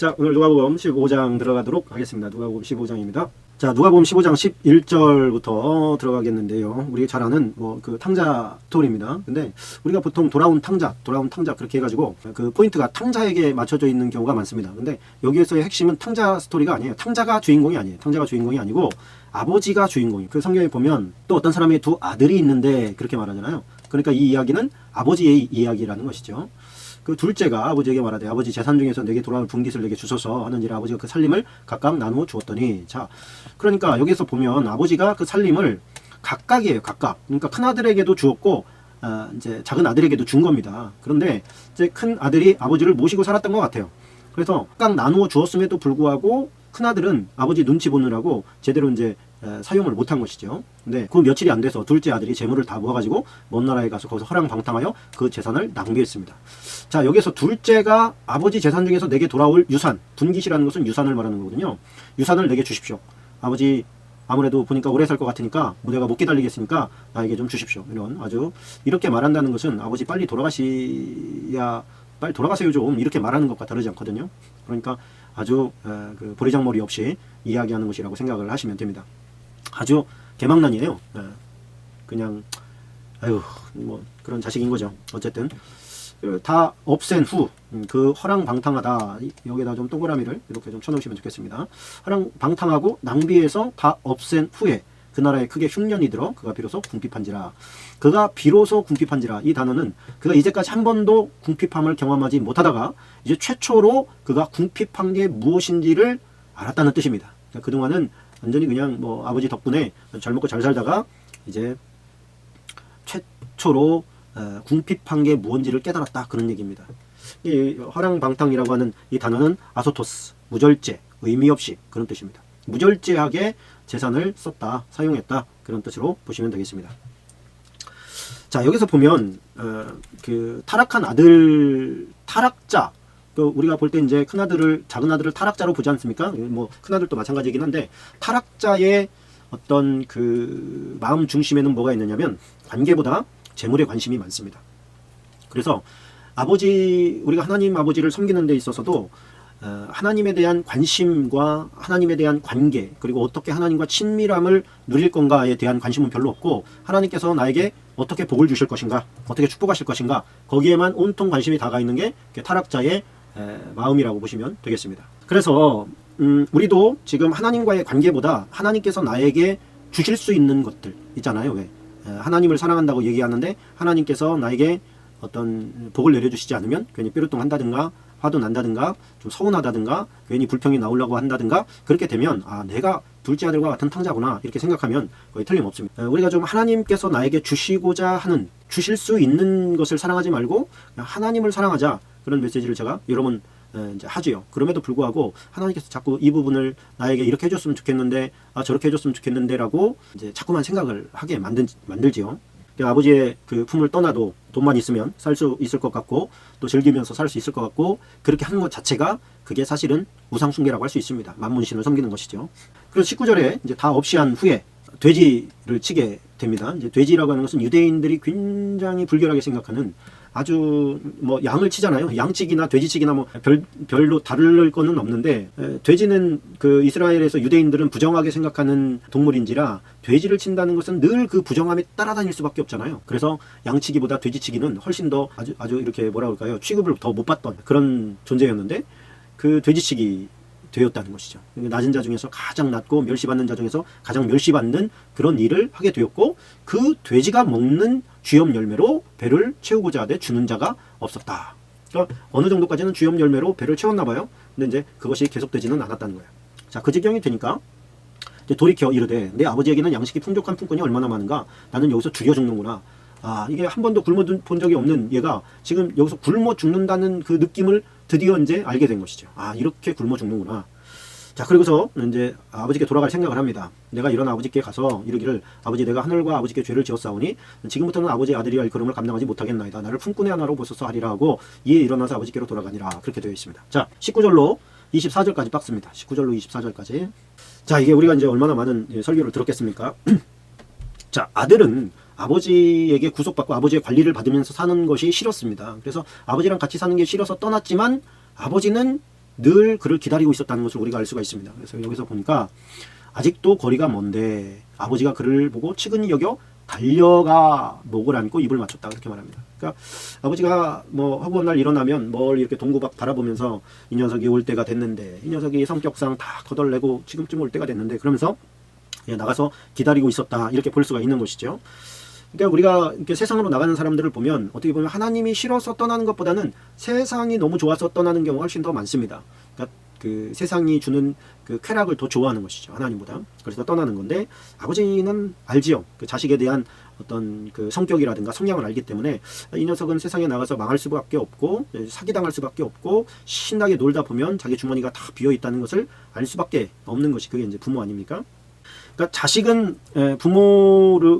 자, 오늘 누가복음 15장 들어가도록 하겠습니다. 누가복음 15장입니다. 자, 누가복음 15장 11절부터 들어가겠는데요. 우리가 잘 아는 그 탕자 스토리입니다. 근데 우리가 보통 돌아온 탕자 그렇게 해가지고 그 포인트가 탕자에게 맞춰져 있는 경우가 많습니다. 근데 여기에서의 핵심은 탕자 스토리가 아니에요. 탕자가 주인공이 아니에요. 탕자가 주인공이 아니고 아버지가 주인공이에요. 그 성경에 보면 또 어떤 사람의 두 아들이 있는데 그렇게 말하잖아요. 그러니까 이 이야기는 아버지의 이야기라는 것이죠. 그 둘째가 아버지에게 말하되 아버지 재산 중에서 내게 돌아올 분깃을 내게 주소서 하는지라 아버지가 그 살림을 각각 나누어 주었더니, 자, 그러니까 여기서 보면 아버지가 그 살림을 각각이에요. 각각. 그러니까 큰 아들에게도 주었고 이제 작은 아들에게도 준 겁니다. 그런데 이제 큰 아들이 아버지를 모시고 살았던 것 같아요. 그래서 각각 나누어 주었음에도 불구하고 큰 아들은 아버지 눈치 보느라고 제대로 이제 사용을 못한 것이죠. 근데 그 며칠이 안 돼서 둘째 아들이 재물을 다 모아가지고 먼 나라에 가서 거기서 허랑방탕하여 그 재산을 낭비했습니다. 자, 여기서 둘째가 아버지 재산 중에서 내게 돌아올 유산, 분깃이라는 것은 유산을 말하는 거거든요. 유산을 내게 주십시오. 아버지 아무래도 보니까 오래 살 것 같으니까 내가 못 기다리겠으니까 나에게 좀 주십시오. 이런 아주 이렇게 말한다는 것은 아버지 빨리 돌아가세요 좀 이렇게 말하는 것과 다르지 않거든요. 그러니까 아주 그 보리장머리 없이 이야기하는 것이라고 생각을 하시면 됩니다. 아주 개망난이에요. 그냥 아유 뭐 그런 자식인 거죠. 어쨌든 다 없앤 후 그 허랑방탕하다, 여기다 좀 동그라미를 이렇게 좀 쳐놓으시면 좋겠습니다. 허랑방탕하고 낭비해서 다 없앤 후에 그 나라에 크게 흉년이 들어 그가 비로소 궁핍한지라. 그가 비로소 궁핍한지라, 이 단어는 그가 이제까지 한 번도 궁핍함을 경험하지 못하다가 이제 최초로 그가 궁핍한 게 무엇인지를 알았다는 뜻입니다. 그러니까 그동안은 완전히 그냥 뭐 아버지 덕분에 잘 먹고 잘 살다가 이제 최초로 궁핍한 게 무엇인지를 깨달았다, 그런 얘기입니다. 이 허랑방탕이라고 하는 이 단어는 아소토스, 무절제, 의미 없이, 그런 뜻입니다. 무절제하게 재산을 썼다, 사용했다, 그런 뜻으로 보시면 되겠습니다. 자, 여기서 보면 그 타락한 아들, 타락자, 또 우리가 볼 때 이제 큰 아들을, 작은 아들을 타락자로 보지 않습니까? 뭐 큰 아들도 마찬가지이긴 한데, 타락자의 어떤 그 마음 중심에는 뭐가 있느냐면 관계보다 재물에 관심이 많습니다. 그래서 우리가 하나님 아버지를 섬기는 데 있어서도 하나님에 대한 관심과 하나님에 대한 관계, 그리고 어떻게 하나님과 친밀함을 누릴 건가에 대한 관심은 별로 없고, 하나님께서 나에게 어떻게 복을 주실 것인가, 어떻게 축복하실 것인가, 거기에만 온통 관심이 다가 있는 게 타락자의 마음이라고 보시면 되겠습니다. 그래서 우리도 지금 하나님과의 관계보다 하나님께서 나에게 주실 수 있는 것들 있잖아요. 왜? 하나님을 사랑한다고 얘기하는데 하나님께서 나에게 어떤 복을 내려주시지 않으면 괜히 삐루뚱한다든가 화도 난다든가 좀 서운하다든가 괜히 불평이 나오려고 한다든가, 그렇게 되면 내가 둘째 아들과 같은 탕자구나 이렇게 생각하면 거의 틀림없습니다. 우리가 좀 하나님께서 나에게 주시고자 하는, 주실 수 있는 것을 사랑하지 말고 그냥 하나님을 사랑하자, 그런 메시지를 제가 여러 번 이제 하지요. 그럼에도 불구하고 하나님께서 자꾸 이 부분을 나에게 이렇게 해줬으면 좋겠는데, 저렇게 해줬으면 좋겠는데 라고 이제 자꾸만 생각을 하게 만들지요. 아버지의 그 품을 떠나도 돈만 있으면 살 수 있을 것 같고, 또 즐기면서 살 수 있을 것 같고, 그렇게 하는 것 자체가 그게 사실은 우상숭배라고 할 수 있습니다. 만문신을 섬기는 것이죠. 그래서 19절에 이제 다 없이 한 후에 돼지를 치게 됩니다. 이제 돼지라고 하는 것은 유대인들이 굉장히 불결하게 생각하는, 아주 뭐 양을 치잖아요. 양치기나 돼지치기나 뭐 별로 다를 거는 없는데, 돼지는 그 이스라엘에서 유대인들은 부정하게 생각하는 동물인지라 돼지를 친다는 것은 늘 그 부정함이 따라다닐 수밖에 없잖아요. 그래서 양치기보다 돼지치기는 훨씬 더 아주 이렇게 뭐라 그럴까요? 취급을 더 못 받던 그런 존재였는데, 그 돼지치기 되었다는 것이죠. 낮은 자 중에서 가장 낮고 멸시받는 자 중에서 가장 멸시받는 그런 일을 하게 되었고, 그 돼지가 먹는 쥐염 열매로 배를 채우고자 하되 주는 자가 없었다. 그러니까 어느 정도까지는 쥐염 열매로 배를 채웠나 봐요. 근데 이제 그것이 계속되지는 않았다는 거예요. 자, 그 지경이 되니까 이제 돌이켜 이르되 내 아버지에게는 양식이 풍족한 품꾼이 얼마나 많은가, 나는 여기서 죽여 죽는구나. 이게 한 번도 굶어 본 적이 없는 얘가 지금 여기서 굶어 죽는다는 그 느낌을 드디어 이제 알게 된 것이죠. 이렇게 굶어 죽는구나. 자, 그리고서 이제 아버지께 돌아갈 생각을 합니다. 내가 일어나 아버지께 가서 이르기를, 아버지 내가 하늘과 아버지께 죄를 지었사오니 지금부터는 아버지의 아들이여 일컬음을 감당하지 못하겠나이다. 나를 품꾼의 하나로 보소서 하리라 하고 이에 일어나서 아버지께로 돌아가니라. 그렇게 되어 있습니다. 자, 19절로 24절까지 박스입니다. 19절로 24절까지. 자, 이게 우리가 이제 얼마나 많은 설교를 들었겠습니까? 자, 아들은 아버지에게 구속받고 아버지의 관리를 받으면서 사는 것이 싫었습니다. 그래서 아버지랑 같이 사는 게 싫어서 떠났지만, 아버지는 늘 그를 기다리고 있었다는 것을 우리가 알 수가 있습니다. 그래서 여기서 보니까 아직도 거리가 먼데 아버지가 그를 보고 측은히 여겨 달려가 목을 안고 입을 맞췄다 그렇게 말합니다. 그러니까 아버지가 뭐 허구한 날 일어나면 뭘 이렇게 동구박 바라보면서 이 녀석이 올 때가 됐는데, 이 녀석이 성격상 다 거덜내고 지금쯤 올 때가 됐는데, 그러면서 나가서 기다리고 있었다 이렇게 볼 수가 있는 것이죠. 그러니까 우리가 이렇게 세상으로 나가는 사람들을 보면 어떻게 보면 하나님이 싫어서 떠나는 것보다는 세상이 너무 좋아서 떠나는 경우가 훨씬 더 많습니다. 그러니까 그 세상이 주는 그 쾌락을 더 좋아하는 것이죠, 하나님보다. 그래서 떠나는 건데, 아버지는 알지요. 그 자식에 대한 어떤 그 성격이라든가 성향을 알기 때문에 이 녀석은 세상에 나가서 망할 수밖에 없고 사기당할 수밖에 없고 신나게 놀다 보면 자기 주머니가 다 비어 있다는 것을 알 수밖에 없는 것이 그게 이제 부모 아닙니까? 그러니까 자식은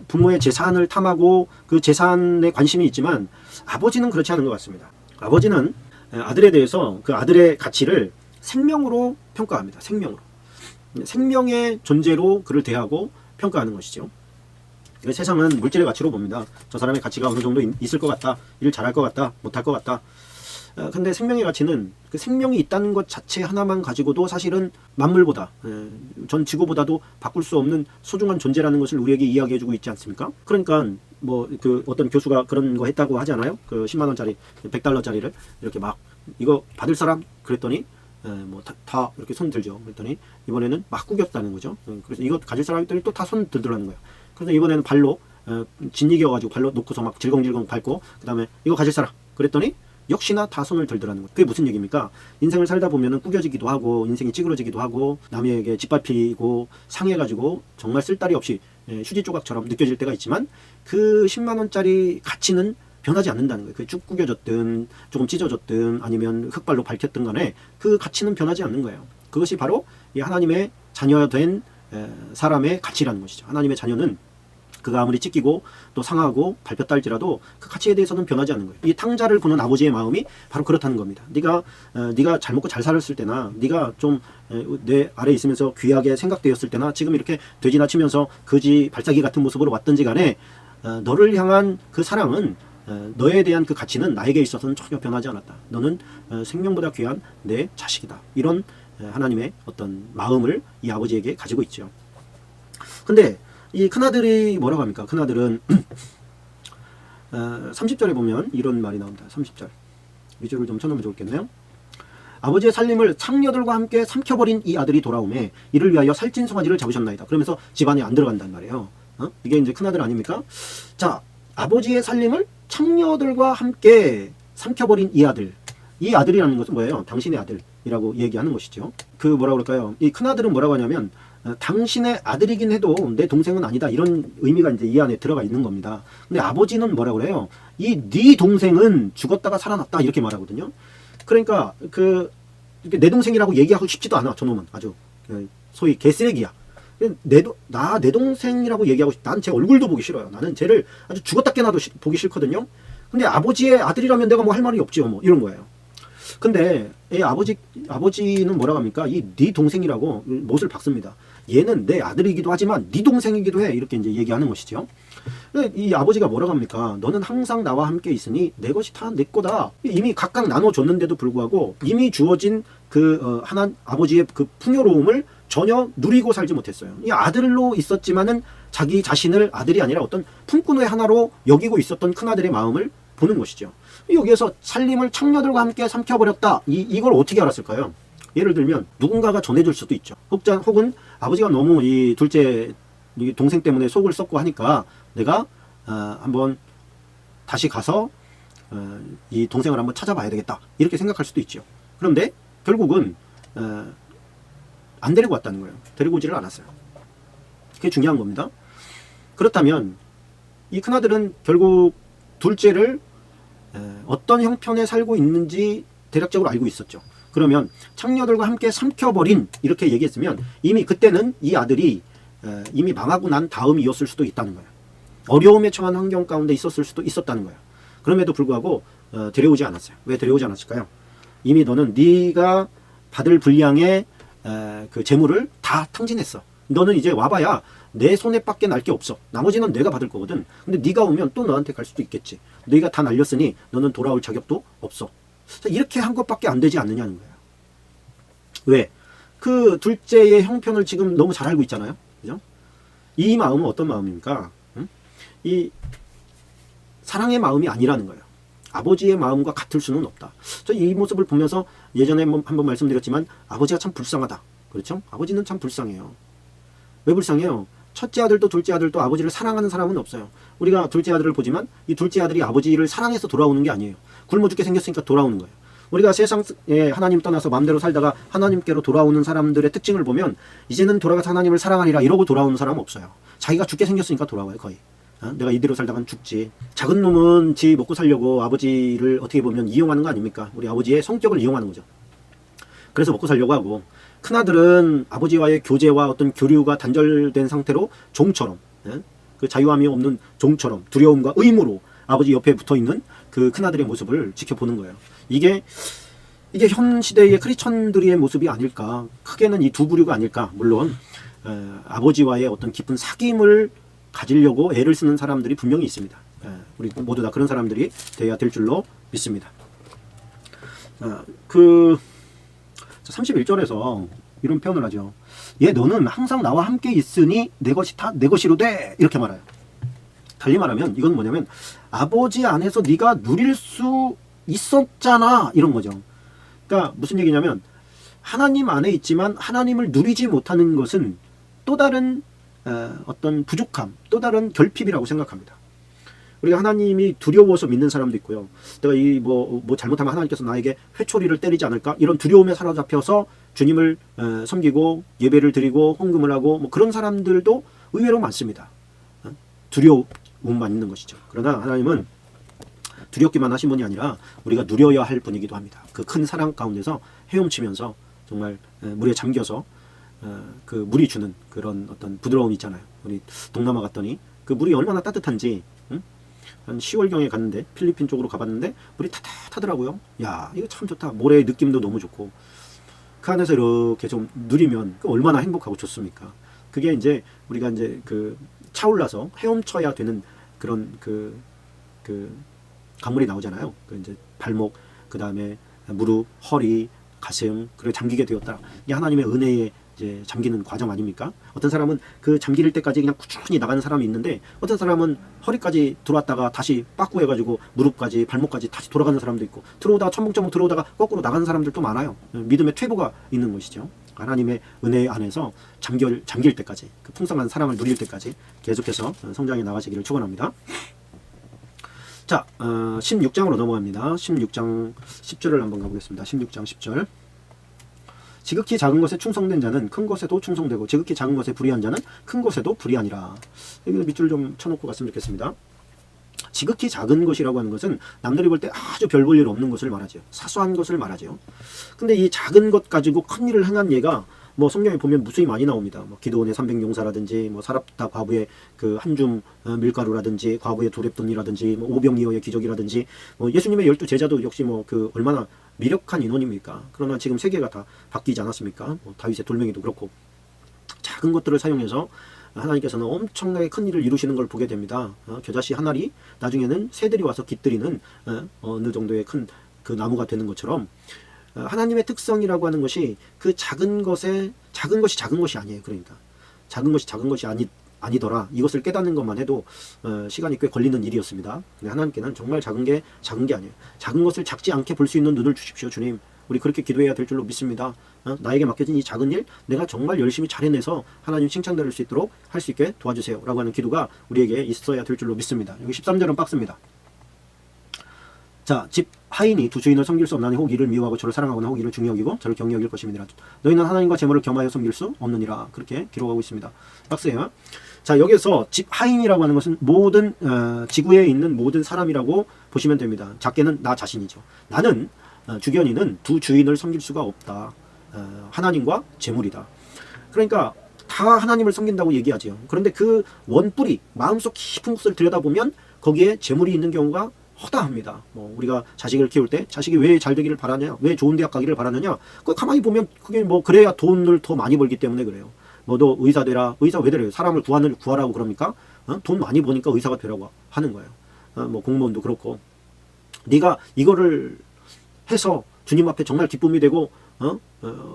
부모의 재산을 탐하고 그 재산에 관심이 있지만 아버지는 그렇지 않은 것 같습니다. 아버지는 아들에 대해서 그 아들의 가치를 생명으로 평가합니다. 생명의 존재로 그를 대하고 평가하는 것이죠. 세상은 물질의 가치로 봅니다. 저 사람의 가치가 어느 정도 있을 것 같다, 일 잘할 것 같다, 못할 것 같다. 근데 생명의 가치는 그 생명이 있다는 것 자체 하나만 가지고도 사실은 만물보다, 전 지구보다도 바꿀 수 없는 소중한 존재라는 것을 우리에게 이야기해주고 있지 않습니까? 그러니까 뭐 그 어떤 교수가 그런 거 했다고 하잖아요. 그 10만 원짜리, 100달러짜리를 이렇게 막 이거 받을 사람 그랬더니 뭐 다 이렇게 손 들죠. 그랬더니 이번에는 막 구겼다는 거죠. 그래서 이거 가질 사람이 또 다 손 들더라는 거예요. 그래서 이번에는 발로 짓이겨가지고 발로 놓고서 막 질겅질겅 밟고, 그 다음에 이거 가질 사람 그랬더니 역시나 다 손을 들더라는 거예요. 그게 무슨 얘기입니까? 인생을 살다 보면은 구겨지기도 하고 인생이 찌그러지기도 하고 남에게 짓밟히고 상해가지고 정말 쓸데리 없이 휴지 조각처럼 느껴질 때가 있지만, 그 10만 원짜리 가치는 변하지 않는다는 거예요. 그게 쭉 구겨졌든 조금 찢어졌든 아니면 흙발로 밟혔든 간에 그 가치는 변하지 않는 거예요. 그것이 바로 이 하나님의 자녀된 사람의 가치라는 것이죠. 하나님의 자녀는 그가 아무리 찢기고 또 상하고 밟혔다 할지라도 그 가치에 대해서는 변하지 않는 거예요. 이 탕자를 보는 아버지의 마음이 바로 그렇다는 겁니다. 네가 잘 먹고 잘 살았을 때나, 네가 좀 내 아래에 있으면서 귀하게 생각되었을 때나, 지금 이렇게 돼지나 치면서 거지 발사기 같은 모습으로 왔든지 간에 너를 향한 그 사랑은, 너에 대한 그 가치는 나에게 있어서는 전혀 변하지 않았다. 너는 생명보다 귀한 내 자식이다. 이런 하나님의 어떤 마음을 이 아버지에게 가지고 있죠. 근데 이 큰아들이 뭐라고 합니까? 큰아들은 30절에 보면 이런 말이 나옵니다. 30절 위주를 좀 쳐놓으면 좋겠네요. 아버지의 살림을 창녀들과 함께 삼켜버린 이 아들이 돌아오매 이를 위하여 살찐 송아지를 잡으셨나이다. 그러면서 집안에 안 들어간단 말이에요. 이게 이제 큰아들 아닙니까? 자, 아버지의 살림을 창녀들과 함께 삼켜버린 이 아들. 이 아들이라는 것은 뭐예요? 당신의 아들이라고 얘기하는 것이죠. 그 뭐라고 그럴까요? 이 큰아들은 뭐라고 하냐면 당신의 아들이긴 해도 내 동생은 아니다, 이런 의미가 이제 이 안에 들어가 있는 겁니다. 근데 아버지는 뭐라고 그래요? 네 동생은 죽었다가 살아났다, 이렇게 말하거든요. 그러니까 내 동생이라고 얘기하고 싶지도 않아. 저놈은 아주 소위 개쓰레기야. 내 동생이라고 얘기하고 싶. 난 제 얼굴도 보기 싫어요. 나는 쟤를 아주 죽었다 깨나도 보기 싫거든요. 근데 아버지의 아들이라면 내가 뭐 할 말이 없지요, 뭐 이런 거예요. 근데 아버지는 뭐라고 합니까? 네 동생이라고 못을 박습니다. 얘는 내 아들이기도 하지만 네 동생이기도 해, 이렇게 이제 얘기하는 것이죠. 이 아버지가 뭐라고 합니까? 너는 항상 나와 함께 있으니 내 것이 다 내 거다. 이미 각각 나눠줬는데도 불구하고 이미 주어진 아버지의 그 풍요로움을 전혀 누리고 살지 못했어요. 이 아들로 있었지만은 자기 자신을 아들이 아니라 어떤 품꾼의 하나로 여기고 있었던 큰아들의 마음을 보는 것이죠. 여기에서 살림을 창녀들과 함께 삼켜버렸다. 이걸 어떻게 알았을까요? 예를 들면 누군가가 전해줄 수도 있죠. 혹은 아버지가 너무 이 둘째 동생 때문에 속을 썩고 하니까 내가 한번 다시 가서 이 동생을 한번 찾아봐야 되겠다, 이렇게 생각할 수도 있죠. 그런데 결국은 안 데리고 왔다는 거예요. 데리고 오지를 않았어요. 그게 중요한 겁니다. 그렇다면 이 큰아들은 결국 둘째를 어떤 형편에 살고 있는지 대략적으로 알고 있었죠. 그러면 창녀들과 함께 삼켜버린, 이렇게 얘기했으면 이미 그때는 이 아들이 이미 망하고 난 다음이었을 수도 있다는 거예요. 어려움에 처한 환경 가운데 있었을 수도 있었다는 거예요. 그럼에도 불구하고 데려오지 않았어요. 왜 데려오지 않았을까요? 이미 너는 네가 받을 분량의 그 재물을 다 탕진했어. 너는 이제 와봐야 내 손에 밖에 날 게 없어. 나머지는 내가 받을 거거든. 근데 네가 오면 또 너한테 갈 수도 있겠지. 네가 다 날렸으니 너는 돌아올 자격도 없어. 이렇게 한 것밖에 안 되지 않느냐는 거예요. 왜? 그 둘째의 형편을 지금 너무 잘 알고 있잖아요. 그죠? 이 마음은 어떤 마음입니까? 응? 이 사랑의 마음이 아니라는 거예요. 아버지의 마음과 같을 수는 없다. 저 이 모습을 보면서 예전에 한번 말씀드렸지만 아버지가 참 불쌍하다. 그렇죠? 아버지는 참 불쌍해요. 왜 불쌍해요? 첫째 아들도 둘째 아들도 아버지를 사랑하는 사람은 없어요. 우리가 둘째 아들을 보지만 이 둘째 아들이 아버지를 사랑해서 돌아오는 게 아니에요. 굶어 죽게 생겼으니까 돌아오는 거예요. 우리가 세상에 하나님 떠나서 마음대로 살다가 하나님께로 돌아오는 사람들의 특징을 보면 이제는 돌아가서 하나님을 사랑하리라 이러고 돌아오는 사람은 없어요. 자기가 죽게 생겼으니까 돌아와요. 거의. 내가 이대로 살다간 죽지. 작은 놈은 지 먹고 살려고 아버지를 어떻게 보면 이용하는 거 아닙니까? 우리 아버지의 성격을 이용하는 거죠. 그래서 먹고 살려고 하고, 큰아들은 아버지와의 교제와 어떤 교류가 단절된 상태로 종처럼, 그 자유함이 없는 종처럼 두려움과 의무로 아버지 옆에 붙어있는 그 큰아들의 모습을 지켜보는 거예요. 이게 현 시대의 크리스천들의 모습이 아닐까. 크게는 이 두 부류가 아닐까. 물론 아버지와의 어떤 깊은 사귐을 가지려고 애를 쓰는 사람들이 분명히 있습니다. 우리 모두 다 그런 사람들이 돼야 될 줄로 믿습니다. 31절에서 이런 표현을 하죠. 얘 너는 항상 나와 함께 있으니 내 것이 다 내 것이로 돼. 이렇게 말해요. 달리 말하면 이건 뭐냐면 아버지 안에서 네가 누릴 수 있었잖아. 이런 거죠. 그러니까 무슨 얘기냐면 하나님 안에 있지만 하나님을 누리지 못하는 것은 또 다른 어떤 부족함, 또 다른 결핍이라고 생각합니다. 우리가 하나님이 두려워서 믿는 사람도 있고요. 내가 뭐 잘못하면 하나님께서 나에게 회초리를 때리지 않을까? 이런 두려움에 사로잡혀서 주님을 섬기고 예배를 드리고 헌금을 하고 뭐 그런 사람들도 의외로 많습니다. 두려움만 있는 것이죠. 그러나 하나님은 두렵기만 하신 분이 아니라 우리가 누려야 할 분이기도 합니다. 그 큰 사랑 가운데서 헤엄치면서 정말 물에 잠겨서 그 물이 주는 그런 어떤 부드러움이 있잖아요. 우리 동남아 갔더니 그 물이 얼마나 따뜻한지, 한 10월경에 갔는데 필리핀 쪽으로 가봤는데 물이 따뜻하더라고요. 야, 이거 참 좋다. 모래의 느낌도 너무 좋고 그 안에서 이렇게 좀 누리면 얼마나 행복하고 좋습니까? 그게 이제 우리가 이제 그 차올라서 헤엄쳐야 되는 그런 그 강물이 나오잖아요. 그 이제 발목, 그 다음에 무릎, 허리, 가슴, 그리고 잠기게 되었다. 이게 하나님의 은혜에 이제 잠기는 과정 아닙니까? 어떤 사람은 그 잠길 때까지 그냥 꾸준히 나가는 사람이 있는데 어떤 사람은 허리까지 들어왔다가 다시 빠꾸해가지고 무릎까지 발목까지 다시 돌아가는 사람도 있고 들어오다가 천봉천봉 들어오다가 거꾸로 나가는 사람들도 많아요. 믿음의 퇴보가 있는 것이죠. 하나님의 은혜 안에서 잠길 때까지 그 풍성한 사랑을 누릴 때까지 계속해서 성장해 나가시기를 축원합니다. 자, 16장으로 넘어갑니다. 16장 10절을 한번 가보겠습니다. 16장 10절. 지극히 작은 것에 충성된 자는 큰 것에도 충성되고 지극히 작은 것에 불의한 자는 큰 것에도 불의하니라. 여기서 밑줄 좀 쳐놓고 갔으면 좋겠습니다. 지극히 작은 것이라고 하는 것은 남들이 볼 때 아주 별 볼 일 없는 것을 말하죠. 사소한 것을 말하죠. 근데 이 작은 것 가지고 큰 일을 행한 예가 뭐 성경에 보면 무수히 많이 나옵니다. 뭐 기드온의 300용사라든지 뭐 사랍다 과부의 그 한 줌 밀가루라든지 과부의 두렙돈이라든지 뭐 오병이어의 기적이라든지 뭐 예수님의 12제자도 역시 뭐 그 얼마나 미력한 인원입니까? 그러나 지금 세계가 다 바뀌지 않았습니까? 뭐 다윗의 돌멩이도 그렇고 작은 것들을 사용해서 하나님께서는 엄청나게 큰 일을 이루시는 걸 보게 됩니다. 겨자씨 한 알이 나중에는 새들이 와서 깃들이는 어느 정도의 큰 그 나무가 되는 것처럼 하나님의 특성이라고 하는 것이 그 작은 것이 작은 것이 아니에요. 그러니까 작은 것이 아니더라. 이것을 깨닫는 것만 해도 시간이 꽤 걸리는 일이었습니다. 근데 하나님께는 정말 작은 게 아니에요. 작은 것을 작지 않게 볼 수 있는 눈을 주십시오, 주님. 우리 그렇게 기도해야 될 줄로 믿습니다. 나에게 맡겨진 이 작은 일 내가 정말 열심히 잘 해내서 하나님 칭찬받을 수 있도록 할 수 있게 도와주세요 라고 하는 기도가 우리에게 있어야 될 줄로 믿습니다. 여기 13절은 빡습니다. 자, 집 하인이 두 주인을 섬길 수 없나니 혹 이를 미워하고 저를 사랑하거나 혹 이를 중히 여기고 저를 경히 여길 것임이니라. 너희는 하나님과 재물을 겸하여 섬길 수 없느니라. 그렇게 기록하고 있습니다. 빡세요. 자, 여기서 집 하인이라고 하는 것은 모든 지구에 있는 모든 사람이라고 보시면 됩니다. 작게는 나 자신이죠. 나는 주견이는 두 주인을 섬길 수가 없다. 하나님과 재물이다. 그러니까 다 하나님을 섬긴다고 얘기하죠. 그런데 그 원뿌리, 마음속 깊은 곳을 들여다보면 거기에 재물이 있는 경우가 허다합니다. 뭐 우리가 자식을 키울 때 자식이 왜 잘 되기를 바라냐, 왜 좋은 대학 가기를 바라느냐, 그 가만히 보면 그게 뭐 그래야 돈을 더 많이 벌기 때문에 그래요. 너도 의사 되라. 의사 왜 되래요? 사람을 구하라고 그럽니까? 돈 많이 버니까 의사가 되라고 하는 거예요. 뭐 공무원도 그렇고 네가 이거를 해서 주님 앞에 정말 기쁨이 되고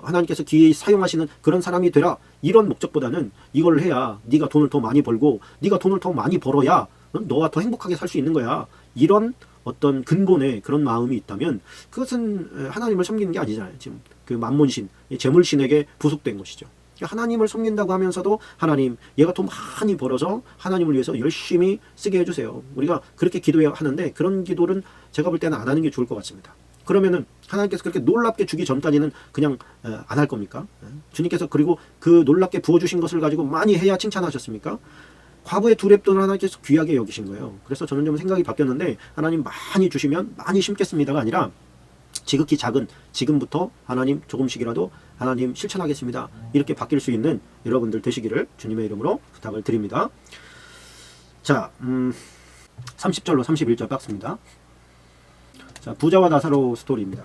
하나님께서 귀히 사용하시는 그런 사람이 되라, 이런 목적보다는 이걸 해야 네가 돈을 더 많이 벌고 네가 돈을 더 많이 벌어야 너가 더 행복하게 살 수 있는 거야, 이런 어떤 근본의 그런 마음이 있다면 그것은 하나님을 섬기는 게 아니잖아요. 지금 그 만몬신, 재물신에게 부속된 것이죠. 하나님을 섬긴다고 하면서도 하나님, 얘가 돈 많이 벌어서 하나님을 위해서 열심히 쓰게 해주세요. 우리가 그렇게 기도해야 하는데 그런 기도는 제가 볼 때는 안 하는 게 좋을 것 같습니다. 그러면은 하나님께서 그렇게 놀랍게 주기 전까지는 그냥 안 할 겁니까? 주님께서 그리고 그 놀랍게 부어주신 것을 가지고 많이 해야 칭찬하셨습니까? 과부의 두 랩돈을 하나님께서 귀하게 여기신 거예요. 그래서 저는 좀 생각이 바뀌었는데, 하나님 많이 주시면 많이 심겠습니다가 아니라 지극히 작은 지금부터 하나님 조금씩이라도 하나님 실천하겠습니다, 이렇게 바뀔 수 있는 여러분들 되시기를 주님의 이름으로 부탁을 드립니다. 자, 30절로 31절 박스입니다. 자, 부자와 나사로 스토리입니다.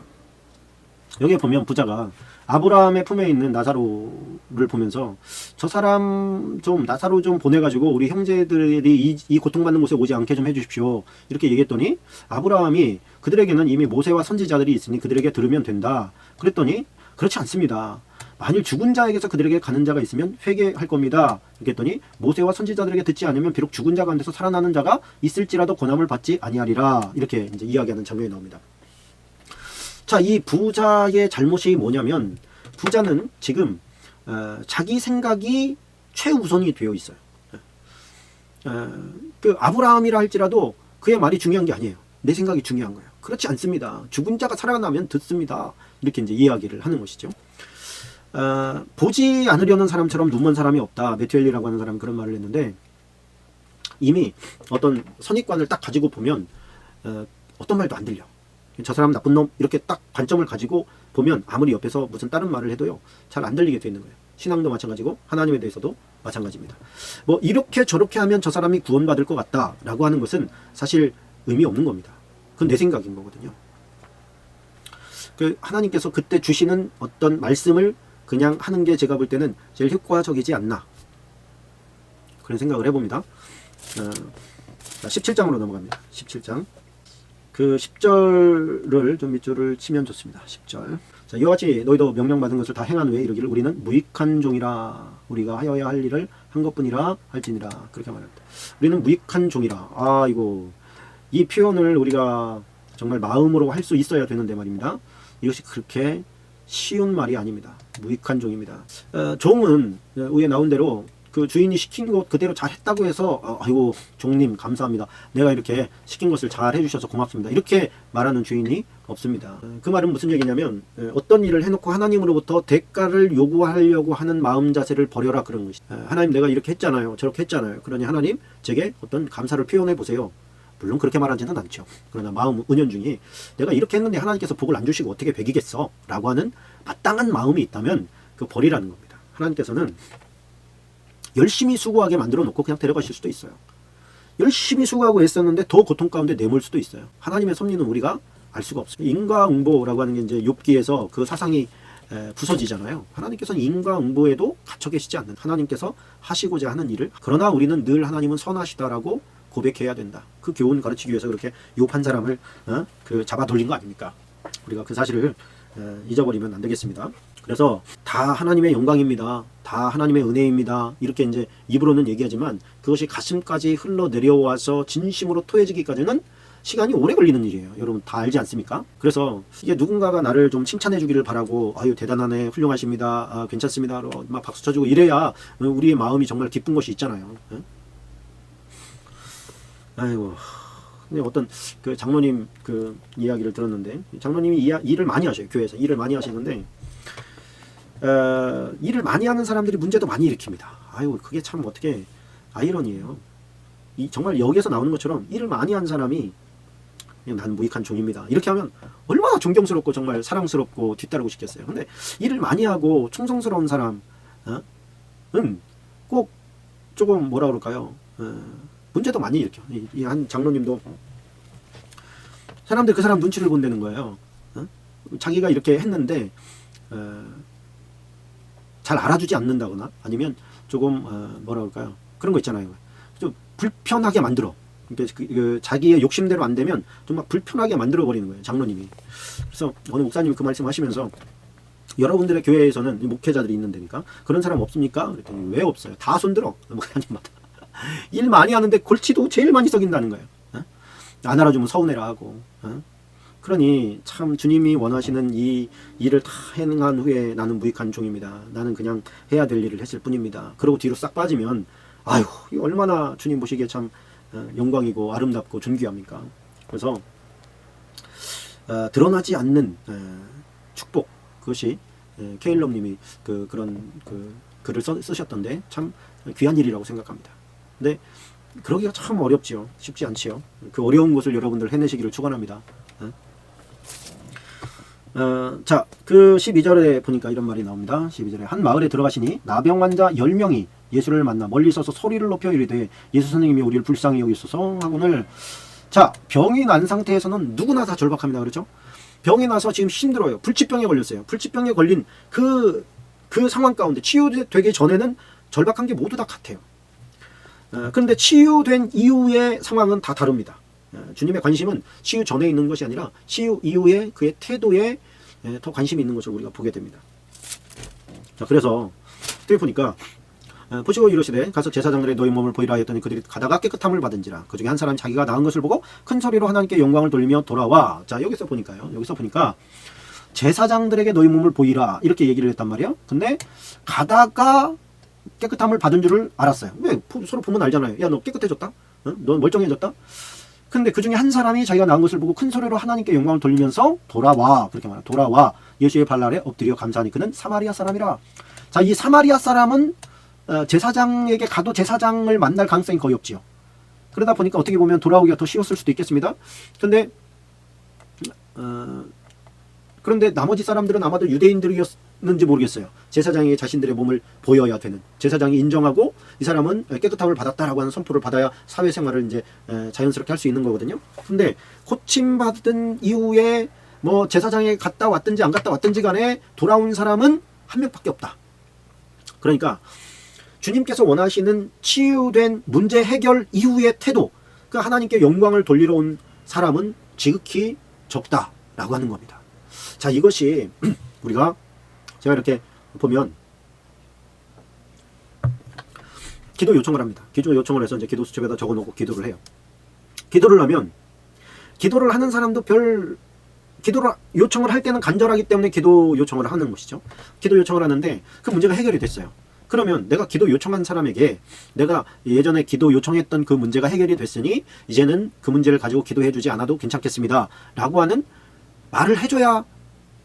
여기에 보면 부자가 아브라함의 품에 있는 나사로를 보면서 저 사람 좀, 나사로 좀 보내가지고 우리 형제들이 이 고통받는 곳에 오지 않게 좀 해주십시오, 이렇게 얘기했더니 아브라함이 그들에게는 이미 모세와 선지자들이 있으니 그들에게 들으면 된다 그랬더니, 그렇지 않습니다, 만일 죽은 자에게서 그들에게 가는 자가 있으면 회개할 겁니다, 이렇게 했더니 모세와 선지자들에게 듣지 않으면 비록 죽은 자 가운데서 살아나는 자가 있을지라도 권함을 받지 아니하리라, 이렇게 이제 이야기하는 장면이 나옵니다. 자, 이 부자의 잘못이 뭐냐면, 부자는 지금 자기 생각이 최우선이 되어 있어요. 그 아브라함이라 할지라도 그의 말이 중요한 게 아니에요. 내 생각이 중요한 거예요. 그렇지 않습니다. 죽은 자가 살아나면 듣습니다, 이렇게 이제 이야기를 하는 것이죠. 보지 않으려는 사람처럼 눈먼 사람이 없다, 메투엘리라고 하는 사람이 그런 말을 했는데, 이미 어떤 선입관을 딱 가지고 보면 어떤 말도 안 들려. 저 사람 나쁜 놈, 이렇게 딱 관점을 가지고 보면 아무리 옆에서 무슨 다른 말을 해도요, 잘 안 들리게 돼 있는 거예요. 신앙도 마찬가지고 하나님에 대해서도 마찬가지입니다. 뭐 이렇게 저렇게 하면 저 사람이 구원받을 것 같다라고 하는 것은 사실 의미 없는 겁니다. 그건 내 생각인 거거든요. 그 하나님께서 그때 주시는 어떤 말씀을 그냥 하는 게 제가 볼 때는 제일 효과적이지 않나, 그런 생각을 해봅니다. 17장으로 넘어갑니다. 17장. 그 10절을 좀 밑줄을 치면 좋습니다. 10절. 자, 이와 같이 너희도 명령받은 것을 다 행한 후에 이르기를 우리는 무익한 종이라, 우리가 하여야 할 일을 한 것뿐이라 할지니라, 그렇게 말합니다. 우리는 무익한 종이라. 이거 이 표현을 우리가 정말 마음으로 할 수 있어야 되는데 말입니다. 이것이 그렇게 쉬운 말이 아닙니다. 무익한 종입니다. 종은 위에 나온 대로 그 주인이 시킨 것 그대로 잘 했다고 해서 아이고 종님 감사합니다, 내가 이렇게 시킨 것을 잘 해주셔서 고맙습니다, 이렇게 말하는 주인이 없습니다. 그 말은 무슨 얘기냐면, 어떤 일을 해놓고 하나님으로부터 대가를 요구하려고 하는 마음 자세를 버려라, 그런 것이. 하나님 내가 이렇게 했잖아요, 저렇게 했잖아요, 그러니 하나님 제게 어떤 감사를 표현해 보세요. 물론 그렇게 말하지는 않죠. 그러나 마음 은연중에 내가 이렇게 했는데 하나님께서 복을 안 주시고 어떻게 베기겠어 라고 하는 마땅한 마음이 있다면 그 버리라는 겁니다. 하나님께서는 열심히 수고하게 만들어 놓고 그냥 데려가실 수도 있어요. 열심히 수고하고 애썼는데 더 고통 가운데 내몰 수도 있어요. 하나님의 섭리는 우리가 알 수가 없어요. 인과응보라고 하는 게 이제 욥기에서 그 사상이 부서지잖아요. 하나님께서는 인과응보에도 갇혀 계시지 않는, 하나님께서 하시고자 하는 일을, 그러나 우리는 늘 하나님은 선하시다라고 고백해야 된다. 그 교훈 가르치기 위해서 그렇게 욥 한 사람을 잡아 돌린 거 아닙니까? 우리가 그 사실을 잊어버리면 안 되겠습니다. 그래서 다 하나님의 영광입니다, 다 하나님의 은혜입니다, 이렇게 이제 입으로는 얘기하지만 그것이 가슴까지 흘러내려와서 진심으로 토해지기까지는 시간이 오래 걸리는 일이에요. 여러분 다 알지 않습니까? 그래서 이게 누군가가 나를 좀 칭찬해 주기를 바라고, 아유 대단하네, 훌륭하십니다, 괜찮습니다, 막 박수 쳐주고 이래야 우리의 마음이 정말 기쁜 것이 있잖아요. 아이고, 근데 어떤 그 장로님 그 이야기를 들었는데, 장로님이 일을 많이 하셔요. 교회에서 일을 많이 하시는데 일을 많이 하는 사람들이 문제도 많이 일으킵니다. 아이고, 그게 참 어떻게 아이러니예요. 정말 여기에서 나오는 것처럼 일을 많이 한 사람이 그냥 난 무익한 종입니다, 이렇게 하면 얼마나 존경스럽고 정말 사랑스럽고 뒤따르고 싶겠어요. 근데 일을 많이 하고 충성스러운 사람은 꼭 조금 뭐라 그럴까요? 문제도 많이 일으켜. 이 한 장로님도 사람들 그 사람 눈치를 본다는 거예요. 자기가 이렇게 했는데 잘 알아주지 않는다거나 아니면 조금 뭐라 그럴까요? 그런 거 있잖아요. 좀 불편하게 만들어. 그러니까 그 자기의 욕심대로 안 되면 좀 막 불편하게 만들어 버리는 거예요, 장로님이. 그래서 어느 목사님이 그 말씀 하시면서 여러분들의 교회에서는 목회자들이 있는 데니까 그런 사람 없습니까? 그랬더니 왜 없어요? 다 손들어. 목사님마다. 일 많이 하는데 골치도 제일 많이 썩인다는 거예요. 어? 안 알아주면 서운해라 하고. 어? 그러니 참 주님이 원하시는 이 일을 다 행한 후에 나는 무익한 종입니다. 나는 그냥 해야 될 일을 했을 뿐입니다. 그러고 뒤로 싹 빠지면 아유, 얼마나 주님 보시기에 참 영광이고 아름답고 존귀합니까? 그래서 드러나지 않는 축복, 그것이 케일럽님이 그런 글을 쓰셨던데 참 귀한 일이라고 생각합니다. 근데 그러기가 참 어렵지요. 쉽지 않지요. 그 어려운 것을 여러분들 해내시기를 축원합니다. 자, 그 12절에 보니까 이런 말이 나옵니다. 12절에 한 마을에 들어가시니 나병 환자 10명이 예수를 만나 멀리 서서 소리를 높여 이르되 예수 선생님이 우리를 불쌍히 여기소서 하거늘. 자, 병이 난 상태에서는 누구나 다 절박합니다. 그렇죠? 병이 나서 지금 힘들어요. 불치병에 걸렸어요. 불치병에 걸린 그 상황 가운데 치유되기 전에는 절박한 게 모두 다 같아요. 그런데 치유된 이후의 상황은 다 다릅니다. 주님의 관심은 치유 전에 있는 것이 아니라 치유 이후에 그의 태도에 더 관심이 있는 것을 우리가 보게 됩니다. 자, 그래서 또 보니까 보시고 이르시되 가서 제사장들의 너희 몸을 보이라 했더니 그들이 가다가 깨끗함을 받은지라. 그 중에 한 사람이 자기가 나은 것을 보고 큰 소리로 하나님께 영광을 돌리며 돌아와. 자, 여기서 보니까 제사장들에게 너희 몸을 보이라 이렇게 얘기를 했단 말이에요. 근데 가다가 깨끗함을 받은 줄을 알았어요. 왜? 서로 보면 알잖아요. 야, 너 깨끗해졌다? 너 멀쩡해졌다? 근데 그 중에 한 사람이 자기가 나은 것을 보고 큰 소리로 하나님께 영광을 돌리면서 돌아와. 그렇게 말해요. 돌아와. 예수의 발 아래 엎드려 감사하니 그는 사마리아 사람이라. 자, 이 사마리아 사람은 제사장에게 가도 제사장을 만날 가능성이 거의 없지요. 그러다 보니까 어떻게 보면 돌아오기가 더 쉬웠을 수도 있겠습니다. 그런데 나머지 사람들은 아마도 유대인들이었는지 모르겠어요. 제사장이 자신들의 몸을 보여야 되는, 제사장이 인정하고 이 사람은 깨끗함을 받았다라고 하는 선포를 받아야 사회생활을 이제 자연스럽게 할 수 있는 거거든요. 근데 고침받은 이후에 뭐 제사장에 갔다 왔든지 안 갔다 왔든지 간에 돌아온 사람은 한 명밖에 없다. 그러니까 주님께서 원하시는 치유된 문제 해결 이후의 태도, 그 하나님께 영광을 돌리러 온 사람은 지극히 적다라고 하는 겁니다. 자, 이것이 우리가 제가 이렇게 보면 기도 요청을 합니다. 기도 요청을 해서 이제 기도 수첩에다 적어놓고 기도를 해요. 기도를 하면 기도를 하는 사람도 기도를 요청을 할 때는 간절하기 때문에 기도 요청을 하는 것이죠. 기도 요청을 하는데 그 문제가 해결이 됐어요. 그러면 내가 기도 요청한 사람에게 내가 예전에 기도 요청했던 그 문제가 해결이 됐으니 이제는 그 문제를 가지고 기도해 주지 않아도 괜찮겠습니다 라고 하는 말을 해줘야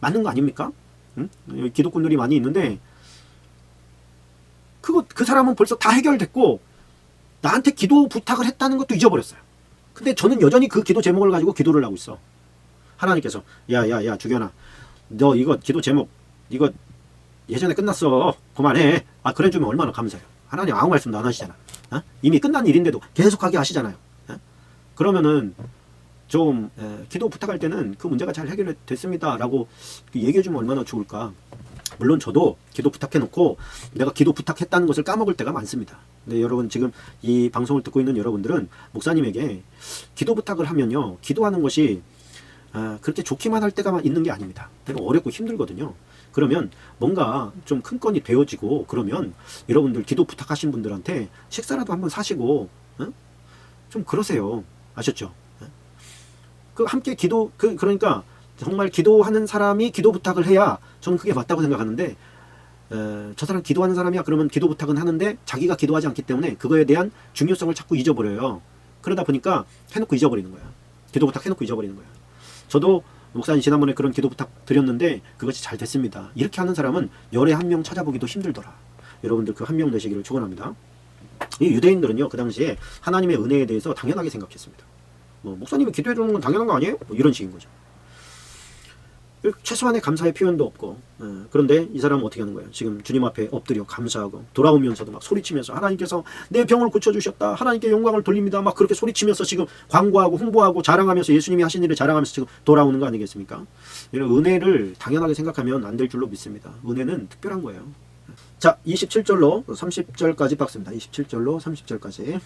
맞는 거 아닙니까? 응? 기독군들이 많이 있는데 그 사람은 벌써 다 해결됐고 나한테 기도 부탁을 했다는 것도 잊어버렸어요. 근데 저는 여전히 그 기도 제목을 가지고 기도를 하고 있어. 하나님께서 야 주견아, 너 이거 기도 제목 이거 예전에 끝났어. 그만해. 그래 주면 얼마나 감사해요. 하나님 아무 말씀도 안 하시잖아. 이미 끝난 일인데도 계속하게 하시잖아요. 그러면은 좀 기도 부탁할 때는 그 문제가 잘 해결됐습니다 라고 얘기해 주면 얼마나 좋을까. 물론 저도 기도 부탁해놓고 내가 기도 부탁했다는 것을 까먹을 때가 많습니다. 근데 여러분 지금 이 방송을 듣고 있는 여러분들은 목사님에게 기도 부탁을 하면요, 기도하는 것이 그렇게 좋기만 할 때가 있는 게 아닙니다. 되게 어렵고 힘들거든요. 그러면 뭔가 좀 큰 건이 되어지고 그러면 여러분들 기도 부탁하신 분들한테 식사라도 한번 사시고 좀 그러세요. 아셨죠? 함께 그러니까 정말 기도하는 사람이 기도 부탁을 해야 저는 그게 맞다고 생각하는데 저 사람 기도하는 사람이야 그러면 기도 부탁은 하는데 자기가 기도하지 않기 때문에 그거에 대한 중요성을 자꾸 잊어버려요. 그러다 보니까 해놓고 잊어버리는 거야. 기도 부탁 해놓고 잊어버리는 거야. 저도 목사님 지난번에 그런 기도 부탁 드렸는데 그것이 잘 됐습니다. 이렇게 하는 사람은 열에 한 명 찾아보기도 힘들더라. 여러분들 그 한 명 되시기를 축원합니다. 이 유대인들은요, 그 당시에 하나님의 은혜에 대해서 당연하게 생각했습니다. 목사님이 기도해 주는 건 당연한 거 아니에요? 이런 식인 거죠. 최소한의 감사의 표현도 없고, 그런데 이 사람은 어떻게 하는 거예요? 지금 주님 앞에 엎드려 감사하고 돌아오면서도 막 소리치면서 하나님께서 내 병을 고쳐주셨다, 하나님께 영광을 돌립니다, 막 그렇게 소리치면서 지금 광고하고 홍보하고 자랑하면서 예수님이 하신 일을 자랑하면서 지금 돌아오는 거 아니겠습니까? 이런 은혜를 당연하게 생각하면 안 될 줄로 믿습니다. 은혜는 특별한 거예요. 자, 27절로 30절까지 박습니다. 27절로 30절까지.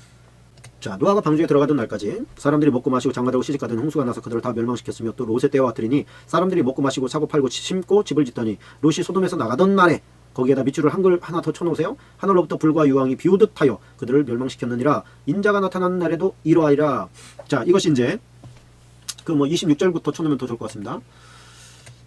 자, 노아가 방주에 들어가던 날까지 사람들이 먹고 마시고 장가들고 시집가던 홍수가 나서 그들을 다 멸망시켰으며 또 롯의 때와 같으리니 사람들이 먹고 마시고 사고 팔고 심고 집을 짓더니 롯이 소돔에서 나가던 날에 거기에다 밑줄을 한글 하나 더 쳐놓으세요. 하늘로부터 불과 유황이 비오듯 하여 그들을 멸망시켰느니라. 인자가 나타나는 날에도 이러하리라. 자, 이것이 이제 그 뭐 26절부터 쳐놓으면 더 좋을 것 같습니다.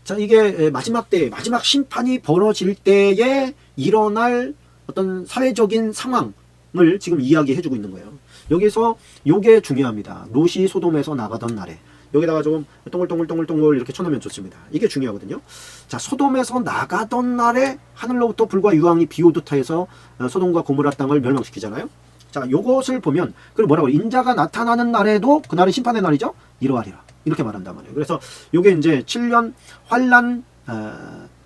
자, 이게 마지막 때, 마지막 심판이 벌어질 때에 일어날 어떤 사회적인 상황을 지금 이야기해주고 있는 거예요. 여기서 요게 중요합니다. 롯이 소돔에서 나가던 날에. 여기다가 좀 동글동글 이렇게 쳐놓으면 좋습니다. 이게 중요하거든요. 자, 소돔에서 나가던 날에 하늘로부터 불과 유황이 비오듯 하여서 소돔과 고모라 땅을 멸망시키잖아요. 자, 요것을 보면, 그리고 뭐라고, 인자가 나타나는 날에도 그날은 심판의 날이죠? 이러하리라. 이렇게 말한단 말이에요. 그래서 요게 이제 7년 환란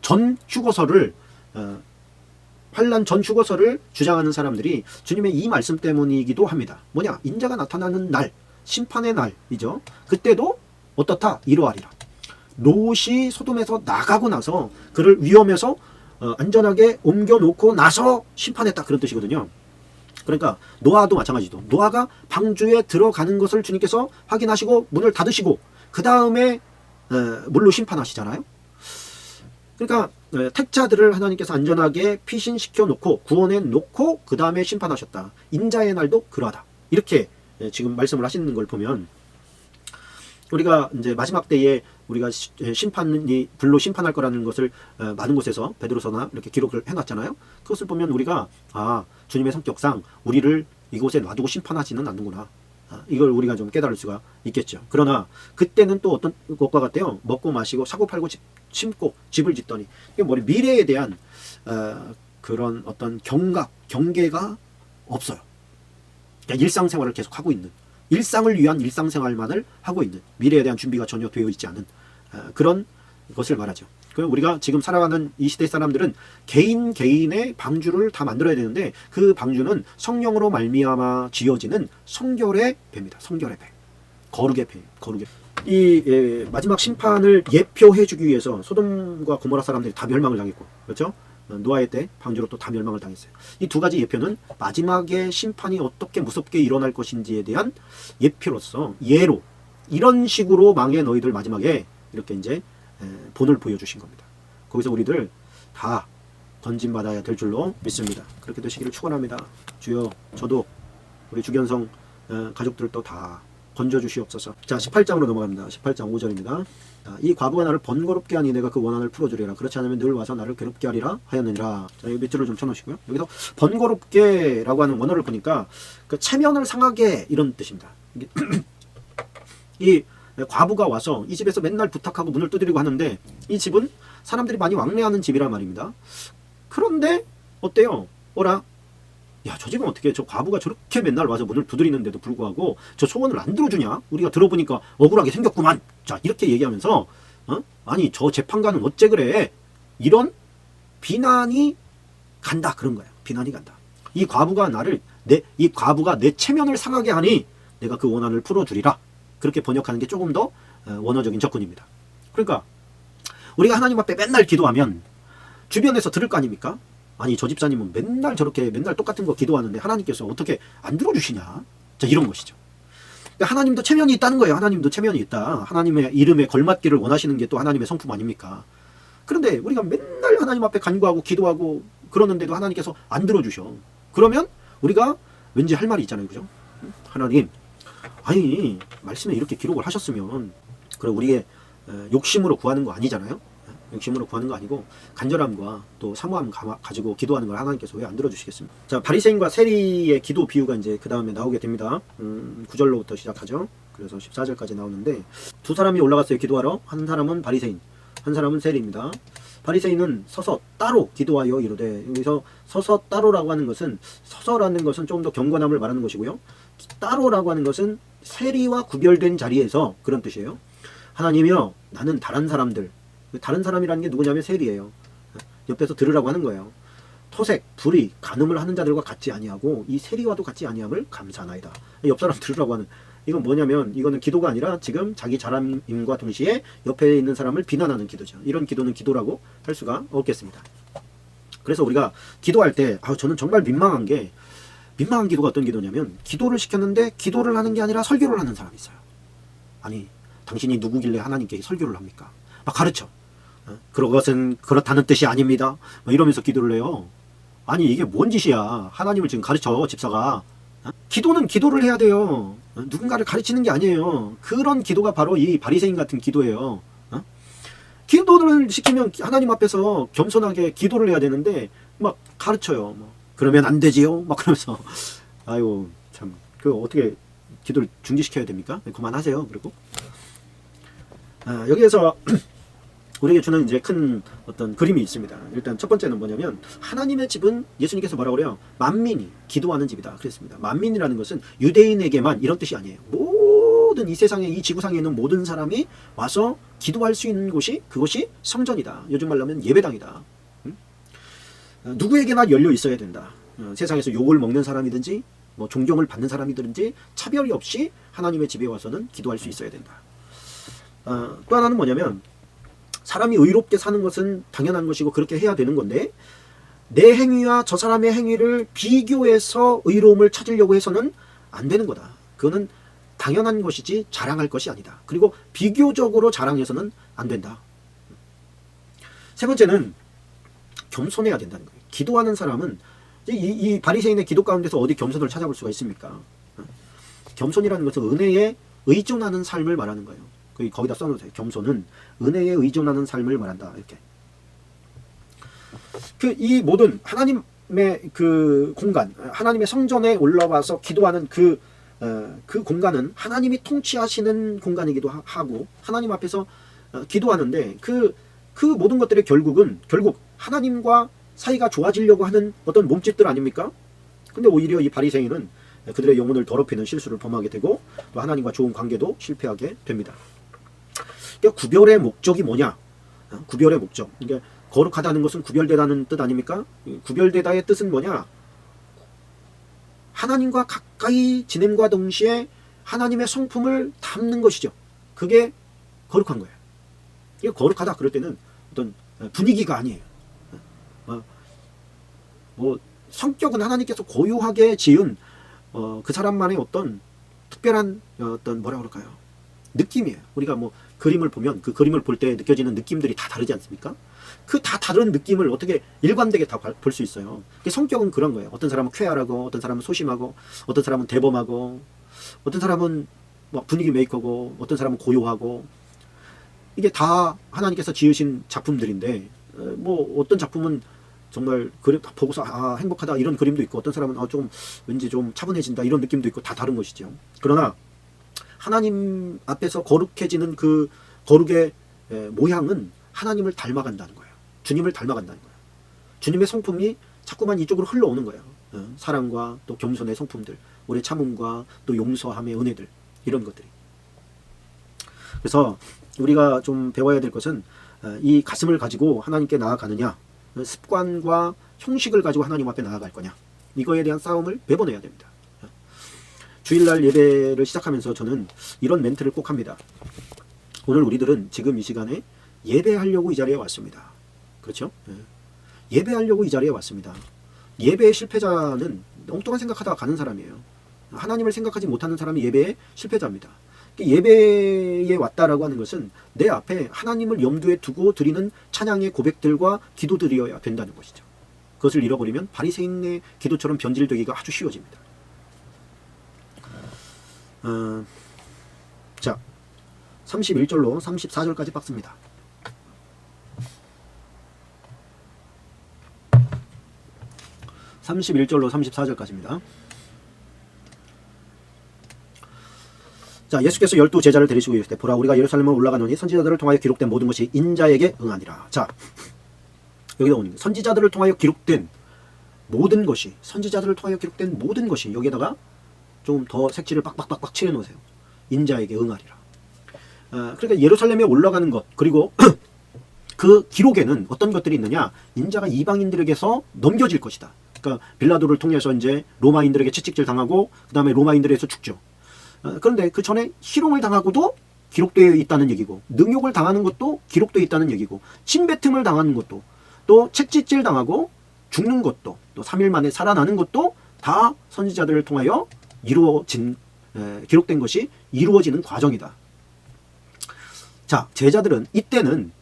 전 휴거설을 환란 전 휴거설을 주장하는 사람들이 주님의 이 말씀 때문이기도 합니다. 뭐냐? 인자가 나타나는 날, 심판의 날이죠. 그때도 어떻다? 이러하리라. 롯이 소돔에서 나가고 나서 그를 위험에서 안전하게 옮겨놓고 나서 심판했다. 그런 뜻이거든요. 그러니까 노아도 마찬가지죠. 노아가 방주에 들어가는 것을 주님께서 확인하시고 문을 닫으시고 그 다음에 물로 심판하시잖아요. 그러니까 택자들을 하나님께서 안전하게 피신시켜 놓고 구원해 놓고 그 다음에 심판하셨다. 인자의 날도 그러하다. 이렇게 지금 말씀을 하시는 걸 보면 우리가 이제 마지막 때에 우리가 심판이 불로 심판할 거라는 것을 많은 곳에서 베드로서나 이렇게 기록을 해놨잖아요. 그것을 보면 우리가 주님의 성격상 우리를 이곳에 놔두고 심판하지는 않는구나. 이걸 우리가 좀 깨달을 수가 있겠죠. 그러나 그때는 또 어떤 것과 같아요. 먹고 마시고 사고 팔고 심고 집을 짓더니 이게 뭐 미래에 대한 그런 어떤 경계가 없어요. 그러니까 일상생활을 계속 하고 있는, 일상을 위한 일상생활만을 하고 있는, 미래에 대한 준비가 전혀 되어 있지 않은 그런 것을 말하죠. 그럼 우리가 지금 살아가는 이 시대 사람들은 개인의 방주를 다 만들어야 되는데 그 방주는 성령으로 말미암아 지어지는 성결의 배입니다. 성결의 배, 거룩의 배, 거룩의 배. 이 마지막 심판을 예표해주기 위해서 소돔과 고모라 사람들이 다 멸망을 당했고, 그렇죠? 노아의 때 방주로 또 다 멸망을 당했어요. 이 두 가지 예표는 마지막에 심판이 어떻게 무섭게 일어날 것인지에 대한 예표로서, 예로, 이런 식으로 망해 너희들 마지막에 이렇게 이제 본을 보여주신 겁니다. 거기서 우리들 다 건진받아야 될 줄로 믿습니다. 그렇게 되시기를 축원합니다. 주여, 저도 우리 주견성 가족들도 다 건져주시옵소서. 자, 18장으로 넘어갑니다. 18장 5절입니다. 이 과부가 나를 번거롭게 하니 내가 그 원한을 풀어주리라. 그렇지 않으면 늘 와서 나를 괴롭게 하리라 하였느니라. 자, 여기 밑줄을 좀 쳐놓으시고요. 여기서 번거롭게라고 하는 원어를 보니까 그 체면을 상하게 이런 뜻입니다. 이 과부가 와서 이 집에서 맨날 부탁하고 문을 두드리고 하는데 이 집은 사람들이 많이 왕래하는 집이란 말입니다. 그런데 어때요? 어라? 야, 저 집은 어떻게 저 과부가 저렇게 맨날 와서 문을 두드리는데도 불구하고 저 소원을 안 들어주냐? 우리가 들어보니까 억울하게 생겼구만. 자, 이렇게 얘기하면서 아니 저 재판관은 어째 그래? 이런 비난이 간다 그런 거예요. 비난이 간다. 이 과부가 내 체면을 상하게 하니 내가 그 원한을 풀어주리라. 그렇게 번역하는 게 조금 더 원어적인 접근입니다. 그러니까 우리가 하나님 앞에 맨날 기도하면 주변에서 들을 거 아닙니까? 아니 저 집사님은 맨날 저렇게 맨날 똑같은 거 기도하는데 하나님께서 어떻게 안 들어주시냐? 자, 이런 것이죠. 그러니까 하나님도 체면이 있다는 거예요. 하나님도 체면이 있다. 하나님의 이름에 걸맞기를 원하시는 게 또 하나님의 성품 아닙니까? 그런데 우리가 맨날 하나님 앞에 간구하고 기도하고 그러는데도 하나님께서 안 들어주셔. 그러면 우리가 왠지 할 말이 있잖아요. 그죠? 하나님, 아니 말씀에 이렇게 기록을 하셨으면 그래 우리의 욕심으로 구하는 거 아니잖아요. 욕심으로 구하는 거 아니고 간절함과 또 사모함 가지고 기도하는 걸 하나님께서 왜 안 들어주시겠습니까? 자, 바리새인과 세리의 기도 비유가 이제 그 다음에 나오게 됩니다. 9절로부터 시작하죠. 그래서 14절까지 나오는데 두 사람이 올라갔어요. 기도하러. 한 사람은 바리새인, 한 사람은 세리입니다. 바리새인은 서서 따로 기도하여 이르되, 여기서 서서 따로라고 하는 것은, 서서라는 것은 조금 더 경건함을 말하는 것이고요. 따로라고 하는 것은 세리와 구별된 자리에서 그런 뜻이에요. 하나님이여, 나는 다른 사람이라는 게 누구냐면 세리예요. 옆에서 들으라고 하는 거예요. 토색, 불의, 간음을 하는 자들과 같지 아니하고 이 세리와도 같지 아니함을 감사하나이다. 옆 사람 들으라고 하는, 이건 뭐냐면 이거는 기도가 아니라 지금 자기 잘함임과 동시에 옆에 있는 사람을 비난하는 기도죠. 이런 기도는 기도라고 할 수가 없겠습니다. 그래서 우리가 기도할 때 저는 정말 민망한 게 민망한 기도가 어떤 기도냐면 기도를 시켰는데 기도를 하는 게 아니라 설교를 하는 사람이 있어요. 아니 당신이 누구길래 하나님께 설교를 합니까? 막 가르쳐. 그것은 그렇다는 뜻이 아닙니다. 이러면서 기도를 해요. 아니 이게 뭔 짓이야. 하나님을 지금 가르쳐 집사가. 기도는 기도를 해야 돼요. 누군가를 가르치는 게 아니에요. 그런 기도가 바로 이 바리새인 같은 기도예요. 기도를 시키면 하나님 앞에서 겸손하게 기도를 해야 되는데 막 가르쳐요. 그러면 안 되지요. 막 그러면서 아이고 참 그 어떻게 기도를 중지시켜야 됩니까? 그만하세요. 그리고 여기에서 우리에게 주는 이제 큰 어떤 그림이 있습니다. 일단 첫 번째는 뭐냐면 하나님의 집은 예수님께서 뭐라고 그래요? 만민이 기도하는 집이다 그랬습니다. 만민이라는 것은 유대인에게만 이런 뜻이 아니에요. 모든 이 세상에 이 지구상에 있는 모든 사람이 와서 기도할 수 있는 곳이 그것이 성전이다. 요즘 말로 하면 예배당이다. 누구에게나 열려 있어야 된다. 세상에서 욕을 먹는 사람이든지 뭐 존경을 받는 사람이든지 차별이 없이 하나님의 집에 와서는 기도할 수 있어야 된다. 또 하나는 뭐냐면 사람이 의롭게 사는 것은 당연한 것이고 그렇게 해야 되는 건데 내 행위와 저 사람의 행위를 비교해서 의로움을 찾으려고 해서는 안 되는 거다. 그거는 당연한 것이지 자랑할 것이 아니다. 그리고 비교적으로 자랑해서는 안 된다. 세 번째는 겸손해야 된다는 거예요. 기도하는 사람은 이 바리새인의 기도 가운데서 어디 겸손을 찾아볼 수가 있습니까? 겸손이라는 것은 은혜에 의존하는 삶을 말하는 거예요. 거기다 써놓으세요. 겸손은 은혜에 의존하는 삶을 말한다. 이렇게. 이 모든 하나님의 그 공간, 하나님의 성전에 올라와서 기도하는 그 공간은 하나님이 통치하시는 공간이기도 하고 하나님 앞에서 기도하는데 그 모든 것들의 결국 하나님과 사이가 좋아지려고 하는 어떤 몸짓들 아닙니까? 근데 오히려 이 바리새인은 그들의 영혼을 더럽히는 실수를 범하게 되고 또 하나님과 좋은 관계도 실패하게 됩니다. 그러니까 구별의 목적이 뭐냐? 구별의 목적. 그러니까 거룩하다는 것은 구별되다는 뜻 아닙니까? 구별되다의 뜻은 뭐냐? 하나님과 가까이 지냄과 동시에 하나님의 성품을 담는 것이죠. 그게 거룩한 거예요. 이게 거룩하다 그럴 때는 어떤 분위기가 아니에요. 뭐 성격은 하나님께서 고유하게 지은 그 사람만의 어떤 특별한 어떤 뭐라 그럴까요? 느낌이에요. 우리가 뭐 그림을 보면 그 그림을 볼 때 느껴지는 느낌들이 다 다르지 않습니까? 그 다 다른 느낌을 어떻게 일관되게 다 볼 수 있어요. 성격은 그런 거예요. 어떤 사람은 쾌활하고, 어떤 사람은 소심하고, 어떤 사람은 대범하고, 어떤 사람은 뭐 분위기 메이커고, 어떤 사람은 고요하고. 이게 다 하나님께서 지으신 작품들인데 뭐 어떤 작품은 정말 그림 보고서 행복하다 이런 그림도 있고 어떤 사람은 좀 왠지 좀 차분해진다 이런 느낌도 있고 다 다른 것이죠. 그러나 하나님 앞에서 거룩해지는 그 거룩의 모양은 하나님을 닮아간다는 거예요. 주님을 닮아간다는 거예요. 주님의 성품이 자꾸만 이쪽으로 흘러오는 거예요. 사랑과 또 겸손의 성품들, 오래 참음과 또 용서함의 은혜들 이런 것들이. 그래서 우리가 좀 배워야 될 것은 이 가슴을 가지고 하나님께 나아가느냐, 습관과 형식을 가지고 하나님 앞에 나아갈 거냐, 이거에 대한 싸움을 매번 해야 됩니다. 주일날 예배를 시작하면서 저는 이런 멘트를 꼭 합니다. 오늘 우리들은 지금 이 시간에 예배하려고 이 자리에 왔습니다. 그렇죠? 예배하려고 이 자리에 왔습니다. 예배의 실패자는 엉뚱한 생각하다가 가는 사람이에요. 하나님을 생각하지 못하는 사람이 예배의 실패자입니다. 예배에 왔다라고 하는 것은 내 앞에 하나님을 염두에 두고 드리는 찬양의 고백들과 기도드려야 된다는 것이죠. 그것을 잃어버리면 바리새인의 기도처럼 변질되기가 아주 쉬워집니다. 자, 31절로 34절까지 박습니다. (31절로 34절까지입니다) 자, 예수께서 12 제자를 데리시고 이르시되 보라 우리가 예루살렘으로 올라가노니 선지자들을 통하여 기록된 모든 것이 인자에게 응하니라. 자, 여기다 오는 선지자들을 통하여 기록된 모든 것이, 선지자들을 통하여 기록된 모든 것이, 여기에다가 좀 더 색칠을 빡빡빡빡 칠해 놓으세요. 인자에게 응하리라. 그러니까 예루살렘에 올라가는 것, 그리고 그 기록에는 어떤 것들이 있느냐? 인자가 이방인들에게서 넘겨질 것이다. 그러니까 빌라도를 통해서 이제 로마인들에게 채찍질 당하고 그 다음에 로마인들에게서 죽죠. 그런데 그 전에 희롱을 당하고도 기록되어 있다는 얘기고, 능욕을 당하는 것도 기록되어 있다는 얘기고, 침뱉음을 당하는 것도, 또 채찍질 당하고 죽는 것도, 또 3일 만에 살아나는 것도 다 선지자들을 통하여 기록된 것이 이루어지는 과정이다. 자, 제자들은 이때는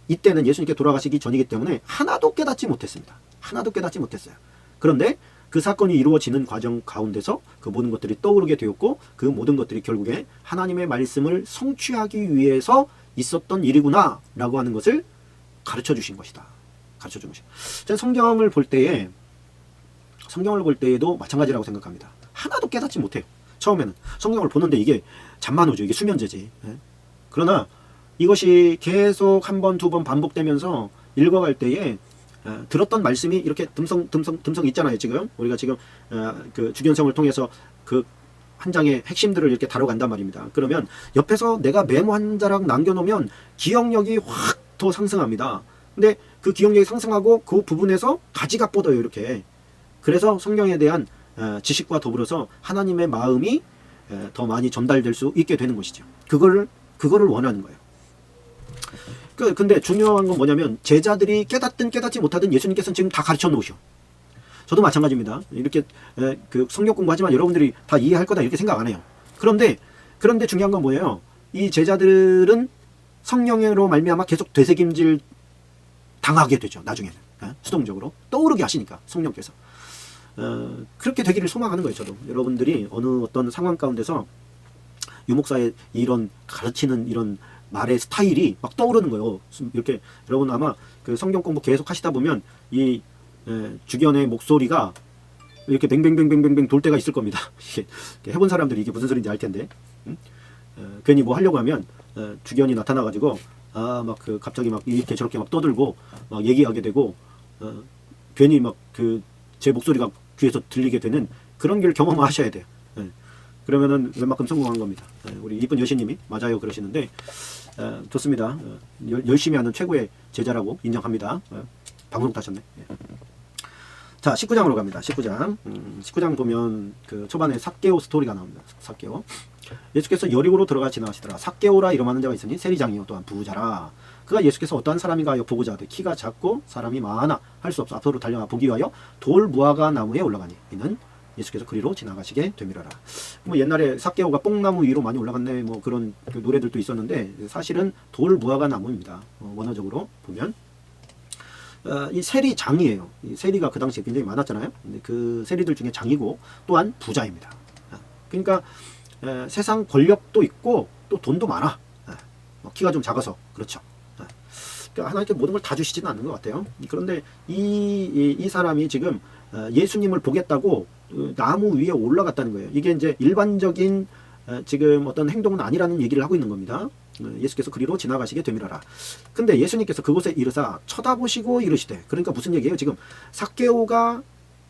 예수님께 돌아가시기 전이기 때문에 하나도 깨닫지 못했습니다. 하나도 깨닫지 못했어요. 그런데 그 사건이 이루어지는 과정 가운데서 그 모든 것들이 떠오르게 되었고, 그 모든 것들이 결국에 하나님의 말씀을 성취하기 위해서 있었던 일이구나 라고 하는 것을 가르쳐 주신 것이다. 가르쳐 준 것이다. 저는 성경을 볼 때에도 마찬가지라고 생각합니다. 하나도 깨닫지 못해요. 처음에는 성경을 보는데 이게 잠만 오죠. 이게 수면제지. 그러나 이것이 계속 한 번, 두 번 반복되면서 읽어갈 때에 들었던 말씀이 이렇게 듬성 있잖아요. 지금 우리가 지금 그 주견성을 통해서 그 한 장의 핵심들을 이렇게 다뤄간단 말입니다. 그러면 옆에서 내가 메모 한 자락 남겨놓으면 기억력이 확 더 상승합니다. 근데 그 기억력이 상승하고 그 부분에서 가지가 뻗어요. 이렇게. 그래서 성경에 대한 지식과 더불어서 하나님의 마음이 더 많이 전달될 수 있게 되는 것이죠. 그거를 원하는 거예요. 근데 중요한 건 뭐냐면 제자들이 깨닫든 깨닫지 못하든 예수님께서는 지금 다 가르쳐 놓으셔. 저도 마찬가지입니다. 이렇게 그 성경 공부하지만 여러분들이 다 이해할 거다 이렇게 생각 안 해요. 그런데 중요한 건 뭐예요? 이 제자들은 성령으로 말미암아 계속 되새김질 당하게 되죠. 나중에는 수동적으로 떠오르게 하시니까 성령께서 그렇게 되기를 소망하는 거예요. 저도 여러분들이 어느 어떤 상황 가운데서 유목사의 이런 가르치는 이런 말의 스타일이 막 떠오르는 거예요. 이렇게 여러분 아마 그 성경 공부 계속 하시다 보면 이 주견의 목소리가 이렇게 뱅뱅뱅뱅뱅뱅 돌 때가 있을 겁니다. 해본 사람들이 이게 무슨 소리인지 알 텐데 괜히 뭐 하려고 하면 주견이 나타나가지고 막 그 갑자기 막 이렇게 저렇게 막 떠들고 막 얘기하게 되고 괜히 막 그 제 목소리가 귀에서 들리게 되는 그런 길 경험하셔야 돼요. 그러면은 웬만큼 성공한 겁니다. 우리 이쁜 여신님이 맞아요 그러시는데 좋습니다. 열심히 하는 최고의 제자라고 인정합니다. 방송 타셨네. 자, 19장으로 갑니다. 19장. 19장 보면 그 초반에 삭개오 스토리가 나옵니다. 삭개오. 예수께서 여리고로 들어가 지나가시더라. 삭개오라 이름하는 자가 있으니 세리장이요 또한 부자라. 그가 예수께서 어떠한 사람인가 하여 보고자 하되 키가 작고 사람이 많아 할 수 없어 앞으로 달려가 보기 위하여 돌 무화과 나무에 올라가니 이는 예수께서 그리로 지나가시게 되밀어라. 뭐 옛날에 삭개오가 뽕나무 위로 많이 올라갔네 뭐 그런 그 노래들도 있었는데 사실은 돌 무화과 나무입니다. 원어적으로 보면 이 세리장이에요. 이 세리가 그 당시에 굉장히 많았잖아요. 근데 그 세리들 중에 장이고 또한 부자입니다. 그러니까 세상 권력도 있고 또 돈도 많아. 키가 좀 작아서 그렇죠. 그러니까 하나님께 모든 걸 다 주시지는 않는 것 같아요. 그런데 이 사람이 지금 예수님을 보겠다고 나무 위에 올라갔다는 거예요. 이게 이제 일반적인 지금 어떤 행동은 아니라는 얘기를 하고 있는 겁니다. 예수께서 그리로 지나가시게 되밀어라. 근데 예수님께서 그곳에 이르사 쳐다보시고 이르시되, 그러니까 무슨 얘기예요? 지금 삭개오가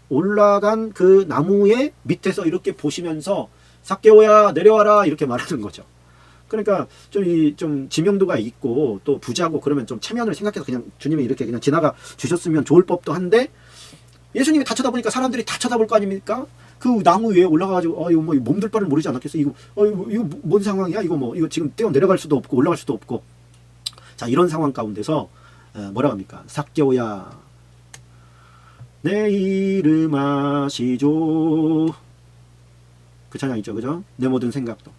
올라간 그 나무의 밑에서 이렇게 보시면서 삭개오야 내려와라 이렇게 말하는 거죠. 그러니까 좀 지명도가 있고 또 부자고 그러면 좀 체면을 생각해서 그냥 주님이 이렇게 그냥 지나가 주셨으면 좋을 법도 한데 예수님이 다 쳐다보니까 사람들이 다 쳐다볼 거 아닙니까? 그 나무 위에 올라가가지고 이거 뭐 몸둘 바를 모르지 않았겠어? 이거 뭔 상황이야? 이거 지금 뛰어 내려갈 수도 없고 올라갈 수도 없고. 자, 이런 상황 가운데서 뭐라고 합니까? 삭개오야 내 이름 아시죠? 그 찬양 있죠, 그죠? 내 모든 생각도.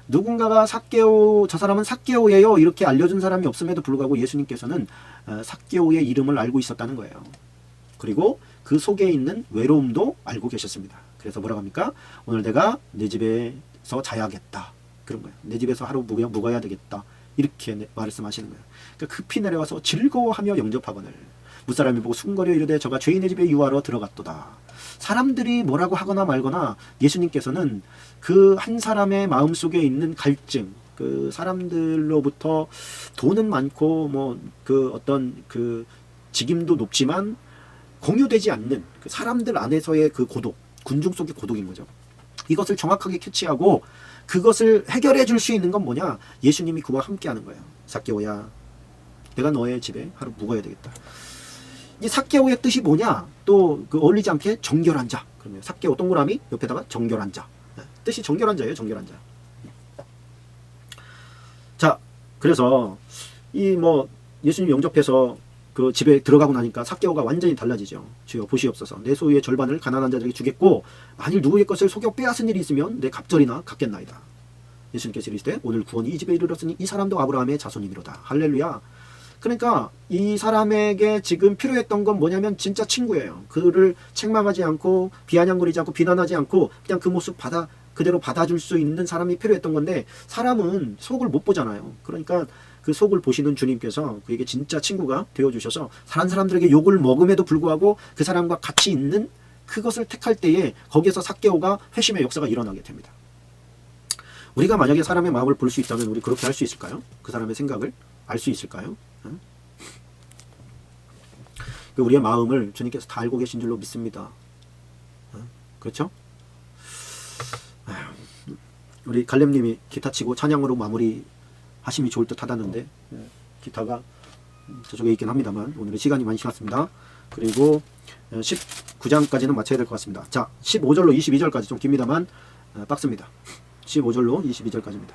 누군가가 삭개오, 저 사람은 삭개오예요 이렇게 알려준 사람이 없음에도 불구하고 예수님께서는 삭개오의 이름을 알고 있었다는 거예요. 그리고 그 속에 있는 외로움도 알고 계셨습니다. 그래서 뭐라고 합니까? 오늘 내가 내 집에서 자야겠다. 그런 거예요. 내 집에서 하루 묵어야 되겠다. 이렇게 말씀하시는 거예요. 그러니까 급히 내려와서 즐거워하며 영접하거늘 무사람이 보고 숭거려 이르되 저가 죄인의 집에 유하러 들어갔도다. 사람들이 뭐라고 하거나 말거나 예수님께서는 그 한 사람의 마음속에 있는 갈증, 그 사람들로부터 돈은 많고 뭐 그 어떤 그 직임도 높지만 공유되지 않는 그 사람들 안에서의 그 고독, 군중 속의 고독인 거죠. 이것을 정확하게 캐치하고 그것을 해결해 줄 수 있는 건 뭐냐? 예수님이 그와 함께 하는 거예요. 삭개오야, 내가 너의 집에 하루 묵어야 되겠다. 이 삭개오의 뜻이 뭐냐? 또 그 어울리지 않게 정결한 자. 그러면 삭개오 동그라미 옆에다가 정결한 자. 뜻이 정결한 자예요. 정결한 자. 자, 그래서 이 뭐 예수님 영접해서 그 집에 들어가고 나니까 삭개오가 완전히 달라지죠. 주여 보시옵소서. 내 소유의 절반을 가난한 자들에게 주겠고 만일 누구의 것을 속여 빼앗은 일이 있으면 내 갑절이나 갚겠나이다. 예수님께서 이르시되 오늘 구원이 이 집에 이르렀으니 이 사람도 아브라함의 자손이니로다. 할렐루야. 그러니까 이 사람에게 지금 필요했던 건 뭐냐면 진짜 친구예요. 그를 책망하지 않고 비아냥거리지 않고 비난하지 않고 그냥 그 모습 그대로 받아줄 수 있는 사람이 필요했던 건데 사람은 속을 못 보잖아요. 그러니까 그 속을 보시는 주님께서 그에게 진짜 친구가 되어주셔서 다른 사람들에게 욕을 먹음에도 불구하고 그 사람과 같이 있는 그것을 택할 때에 거기에서 삭개오가 회심의 역사가 일어나게 됩니다. 우리가 만약에 사람의 마음을 볼 수 있다면 우리 그렇게 할 수 있을까요? 그 사람의 생각을 알 수 있을까요? 우리의 마음을 주님께서 다 알고 계신 줄로 믿습니다. 그렇죠? 우리 갈렙님이 기타 치고 찬양으로 마무리 하심이 좋을 듯 하다는데 기타가 저쪽에 있긴 합니다만 오늘은 시간이 많이 지났습니다. 그리고 19장까지는 마쳐야 될 것 같습니다. 자, 15절로 22절까지 좀 깁니다만 빡습니다. 15절로 22절까지입니다.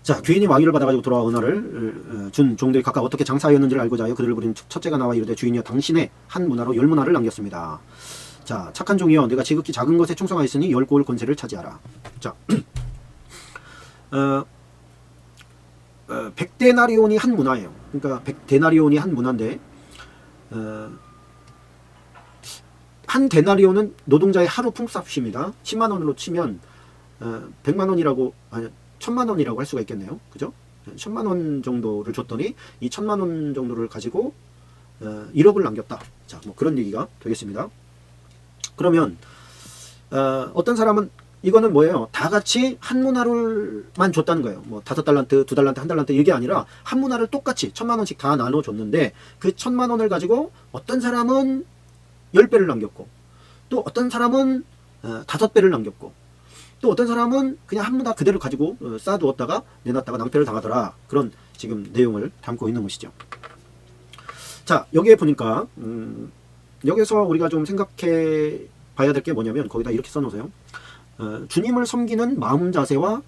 자, 귀인이 왕위를 받아가지고 돌아와 은하를 준 종들이 각각 어떻게 장사하였는지를 알고자 하여 그들을 부린 첫째가 나와 이르되 주인이여 당신의 한 문화로 10문화를 남겼습니다. 자, 착한 종이여 내가 지극히 작은 것에 충성하였으니 10고을 권세를 차지하라. 자, 100데나리온이 한 문화예요. 그러니까 100데나리온이 한 문화인데 한 데나리온은 노동자의 하루 품삯입니다. 10만 원으로 치면 100만 원이라고 아니 1000만 원이라고 할 수가 있겠네요. 그죠? 1000만 원 정도를 줬더니 이 1000만 원 정도를 가지고 1억을 남겼다. 자, 뭐 그런 얘기가 되겠습니다. 그러면 어떤 사람은 이거는 뭐예요? 다 같이 한 문화를만 줬다는 거예요. 뭐 5달란트, 2달란트, 1달란트 이게 아니라 한 문화를 똑같이 1000만 원씩 다 나눠 줬는데 그 1000만 원을 가지고 어떤 사람은 10배를 남겼고 또 어떤 사람은 5배를 남겼고 또 어떤 사람은 그냥 한 문화 그대로 가지고 쌓아두었다가 내놨다가 낭패를 당하더라. 그런 지금 내용을 담고 있는 것이죠. 자, 여기에 보니까 여기서 우리가 좀 생각해 봐야 될 게 뭐냐면 거기다 이렇게 써놓으세요. 주님을 섬기는 마음 자세와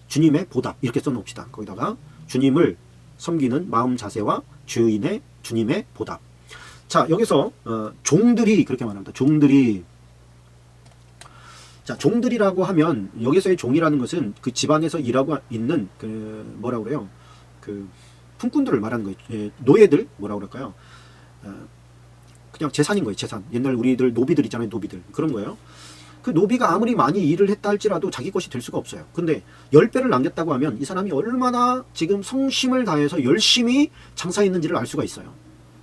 주님의 보답 이렇게 써놓읍시다. 거기다가 주님을 섬기는 마음 자세와 주님의 보답. 자, 여기서 종들이 그렇게 말합니다. 종들이라고 하면 여기서의 종이라는 것은 그 집안에서 일하고 있는 그 뭐라고 그래요? 그 품꾼들을 말하는 거예요. 노예들 뭐라고 그럴까요? 그냥 재산인 거예요. 재산. 옛날 우리들 노비들 있잖아요. 노비들. 그런 거예요. 그 노비가 아무리 많이 일을 했다 할지라도 자기 것이 될 수가 없어요. 근데 10배를 남겼다고 하면 이 사람이 얼마나 지금 성심을 다해서 열심히 장사했는지를 알 수가 있어요.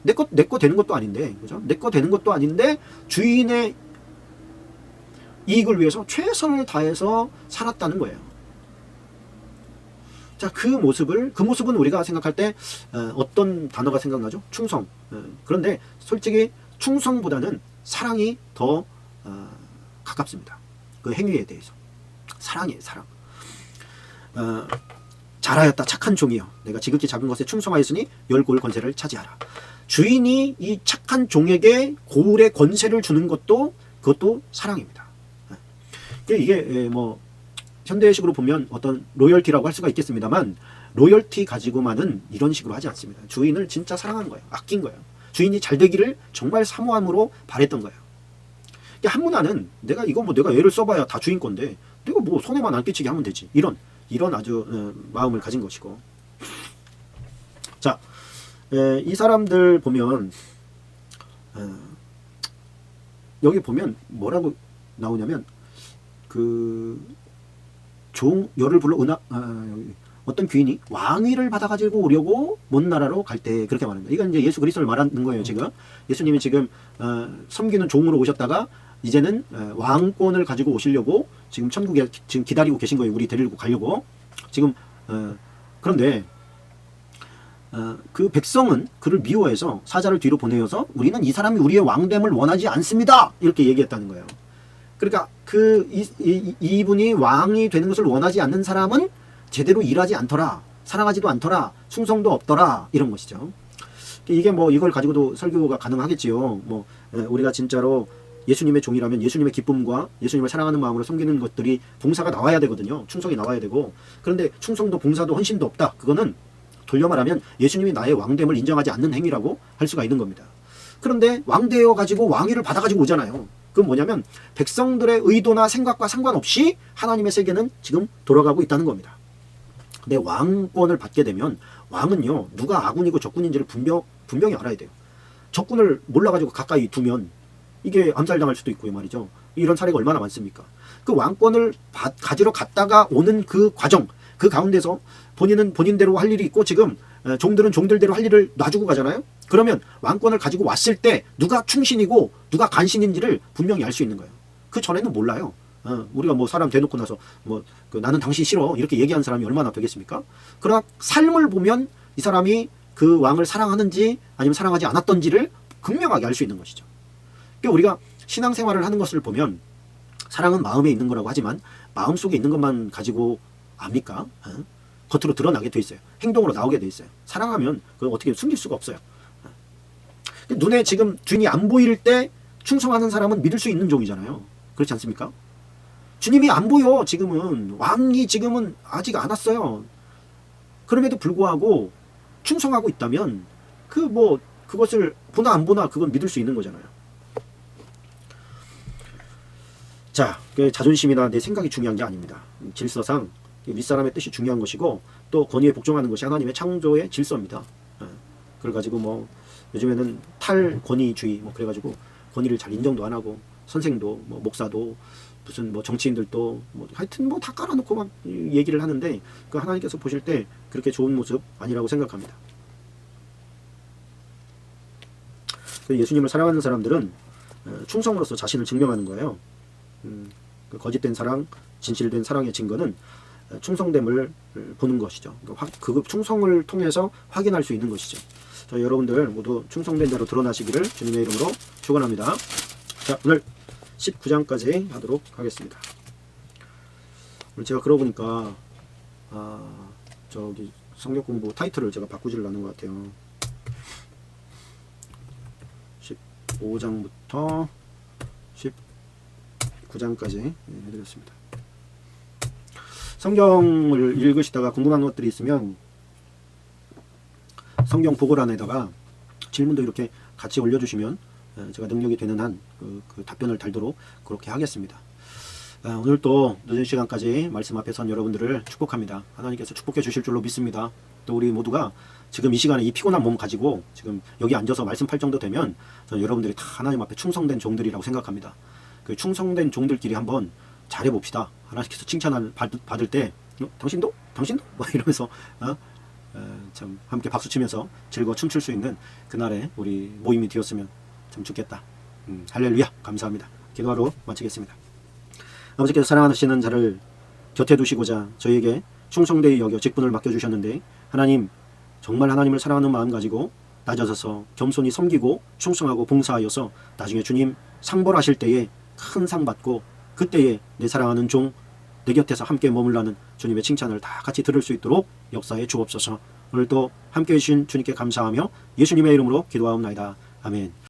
내 거 되는 것도 아닌데, 그죠? 내 거 되는 것도 아닌데 주인의 이익을 위해서 최선을 다해서 살았다는 거예요. 자, 그 모습은 우리가 생각할 때 어떤 단어가 생각나죠? 충성. 그런데 솔직히 충성보다는 사랑이 더 가깝습니다. 그 행위에 대해서. 사랑이에요, 사랑. 잘하였다, 착한 종이여. 내가 지극히 작은 것에 충성하였으니 10고을 권세를 차지하라. 주인이 이 착한 종에게 고을의 권세를 주는 그것도 사랑입니다. 이게 뭐 현대식으로 보면 어떤 로열티라고 할 수가 있겠습니다만 로열티 가지고만은 이런 식으로 하지 않습니다. 주인을 진짜 사랑한 거예요. 아낀 거예요. 주인이 잘 되기를 정말 사모함으로 바랬던 거예요. 한 문화는 내가 애를 써봐야 다 주인 건데 내가 뭐 손해만 안 끼치게 하면 되지. 이런 아주 마음을 가진 것이고. 자, 이 사람들 보면 여기 보면 뭐라고 나오냐면 열을 불러 어떤 귀인이 왕위를 받아가지고 오려고 먼 나라로 갈 때 그렇게 말합니다. 이건 이제 예수 그리스도를 말하는 거예요. 지금 예수님이 지금 섬기는 종으로 오셨다가 이제는 왕권을 가지고 오시려고 지금 천국에 지금 기다리고 계신 거예요. 우리 데리고 가려고 지금 그런데 그 백성은 그를 미워해서 사자를 뒤로 보내어서 우리는 이 사람이 우리의 왕됨을 원하지 않습니다. 이렇게 얘기했다는 거예요. 그러니까 이분이 왕이 되는 것을 원하지 않는 사람은 제대로 일하지 않더라, 사랑하지도 않더라, 충성도 없더라 이런 것이죠. 이게 뭐 이걸 가지고도 설교가 가능하겠지요. 뭐 우리가 진짜로 예수님의 종이라면 예수님의 기쁨과 예수님을 사랑하는 마음으로 섬기는 것들이 봉사가 나와야 되거든요. 충성이 나와야 되고. 그런데 충성도 봉사도 헌신도 없다. 그거는 돌려 말하면 예수님이 나의 왕됨을 인정하지 않는 행위라고 할 수가 있는 겁니다. 그런데 왕되어 가지고 왕위를 받아 가지고 오잖아요. 그건 뭐냐면 백성들의 의도나 생각과 상관없이 하나님의 세계는 지금 돌아가고 있다는 겁니다. 근데 왕권을 받게 되면 왕은요, 누가 아군이고 적군인지를 분명히 알아야 돼요. 적군을 몰라가지고 가까이 두면 이게 암살당할 수도 있고요 말이죠. 이런 사례가 얼마나 많습니까? 그 왕권을 가지러 갔다가 오는 그 과정, 그 가운데서 본인은 본인대로 할 일이 있고 지금 종들은 종들대로 할 일을 놔주고 가잖아요. 그러면 왕권을 가지고 왔을 때 누가 충신이고 누가 간신인지를 분명히 알 수 있는 거예요. 그 전에는 몰라요. 우리가 뭐 사람 대놓고 나서 나는 당신 싫어 이렇게 얘기하는 사람이 얼마나 되겠습니까? 그러나 삶을 보면 이 사람이 그 왕을 사랑하는지 아니면 사랑하지 않았던지를 극명하게 알 수 있는 것이죠. 그러니까 우리가 신앙생활을 하는 것을 보면 사랑은 마음에 있는 거라고 하지만 마음속에 있는 것만 가지고 압니까? 겉으로 드러나게 돼 있어요. 행동으로 나오게 돼 있어요. 사랑하면 그걸 어떻게 숨길 수가 없어요. 눈에 지금 주인이 안 보일 때 충성하는 사람은 믿을 수 있는 종이잖아요. 그렇지 않습니까? 주님이 안 보여. 지금은 왕이 지금은 아직 안 왔어요. 그럼에도 불구하고 충성하고 있다면 그것을 보나 안 보나 그건 믿을 수 있는 거잖아요. 자, 자존심이나 내 생각이 중요한 게 아닙니다. 질서상 윗사람의 뜻이 중요한 것이고 또 권위에 복종하는 것이 하나님의 창조의 질서입니다. 그래가지고 요즘에는 탈권위주의 그래가지고 권위를 잘 인정도 안 하고 선생도 목사도 무슨 정치인들도 하여튼 다 깔아놓고 막 얘기를 하는데 그 하나님께서 보실 때 그렇게 좋은 모습 아니라고 생각합니다. 예수님을 사랑하는 사람들은 충성으로서 자신을 증명하는 거예요. 그 거짓된 사랑, 진실된 사랑의 증거는 충성됨을 보는 것이죠. 그 충성을 통해서 확인할 수 있는 것이죠. 저희 여러분들 모두 충성된 자로 드러나시기를 주님의 이름으로 축원합니다. 자, 오늘 19장까지 하도록 하겠습니다. 오늘 제가 그러고 보니까 성경 공부 타이틀을 제가 바꾸지를 않은 것 같아요. 15장부터 19장까지 해드렸습니다. 성경을 읽으시다가 궁금한 것들이 있으면 성경 보고란에다가 질문도 이렇게 같이 올려주시면 제가 능력이 되는 한 그 답변을 달도록 그렇게 하겠습니다. 오늘 또 늦은 시간까지 말씀 앞에 선 여러분들을 축복합니다. 하나님께서 축복해 주실 줄로 믿습니다. 또 우리 모두가 지금 이 시간에 이 피곤한 몸 가지고 지금 여기 앉아서 말씀할 정도 되면 저는 여러분들이 다 하나님 앞에 충성된 종들이라고 생각합니다. 그 충성된 종들끼리 한번 잘해봅시다. 하나님께서 칭찬을 받을 때 당신도? 이러면서 참 함께 박수치면서 즐거워 춤출 수 있는 그날의 우리 모임이 되었으면 참 좋겠다. 할렐루야. 감사합니다. 기도하러 마치겠습니다. 아버지께서 사랑하시는 자를 곁에 두시고자 저희에게 충성되이 여겨 직분을 맡겨주셨는데 하나님 정말 하나님을 사랑하는 마음 가지고 낮아져서 겸손히 섬기고 충성하고 봉사하여서 나중에 주님 상벌하실 때에 큰 상 받고 그때에 내 사랑하는 종 내 곁에서 함께 머물라는 주님의 칭찬을 다 같이 들을 수 있도록 역사에 주옵소서. 오늘도 함께해 주신 주님께 감사하며 예수님의 이름으로 기도하옵나이다. 아멘.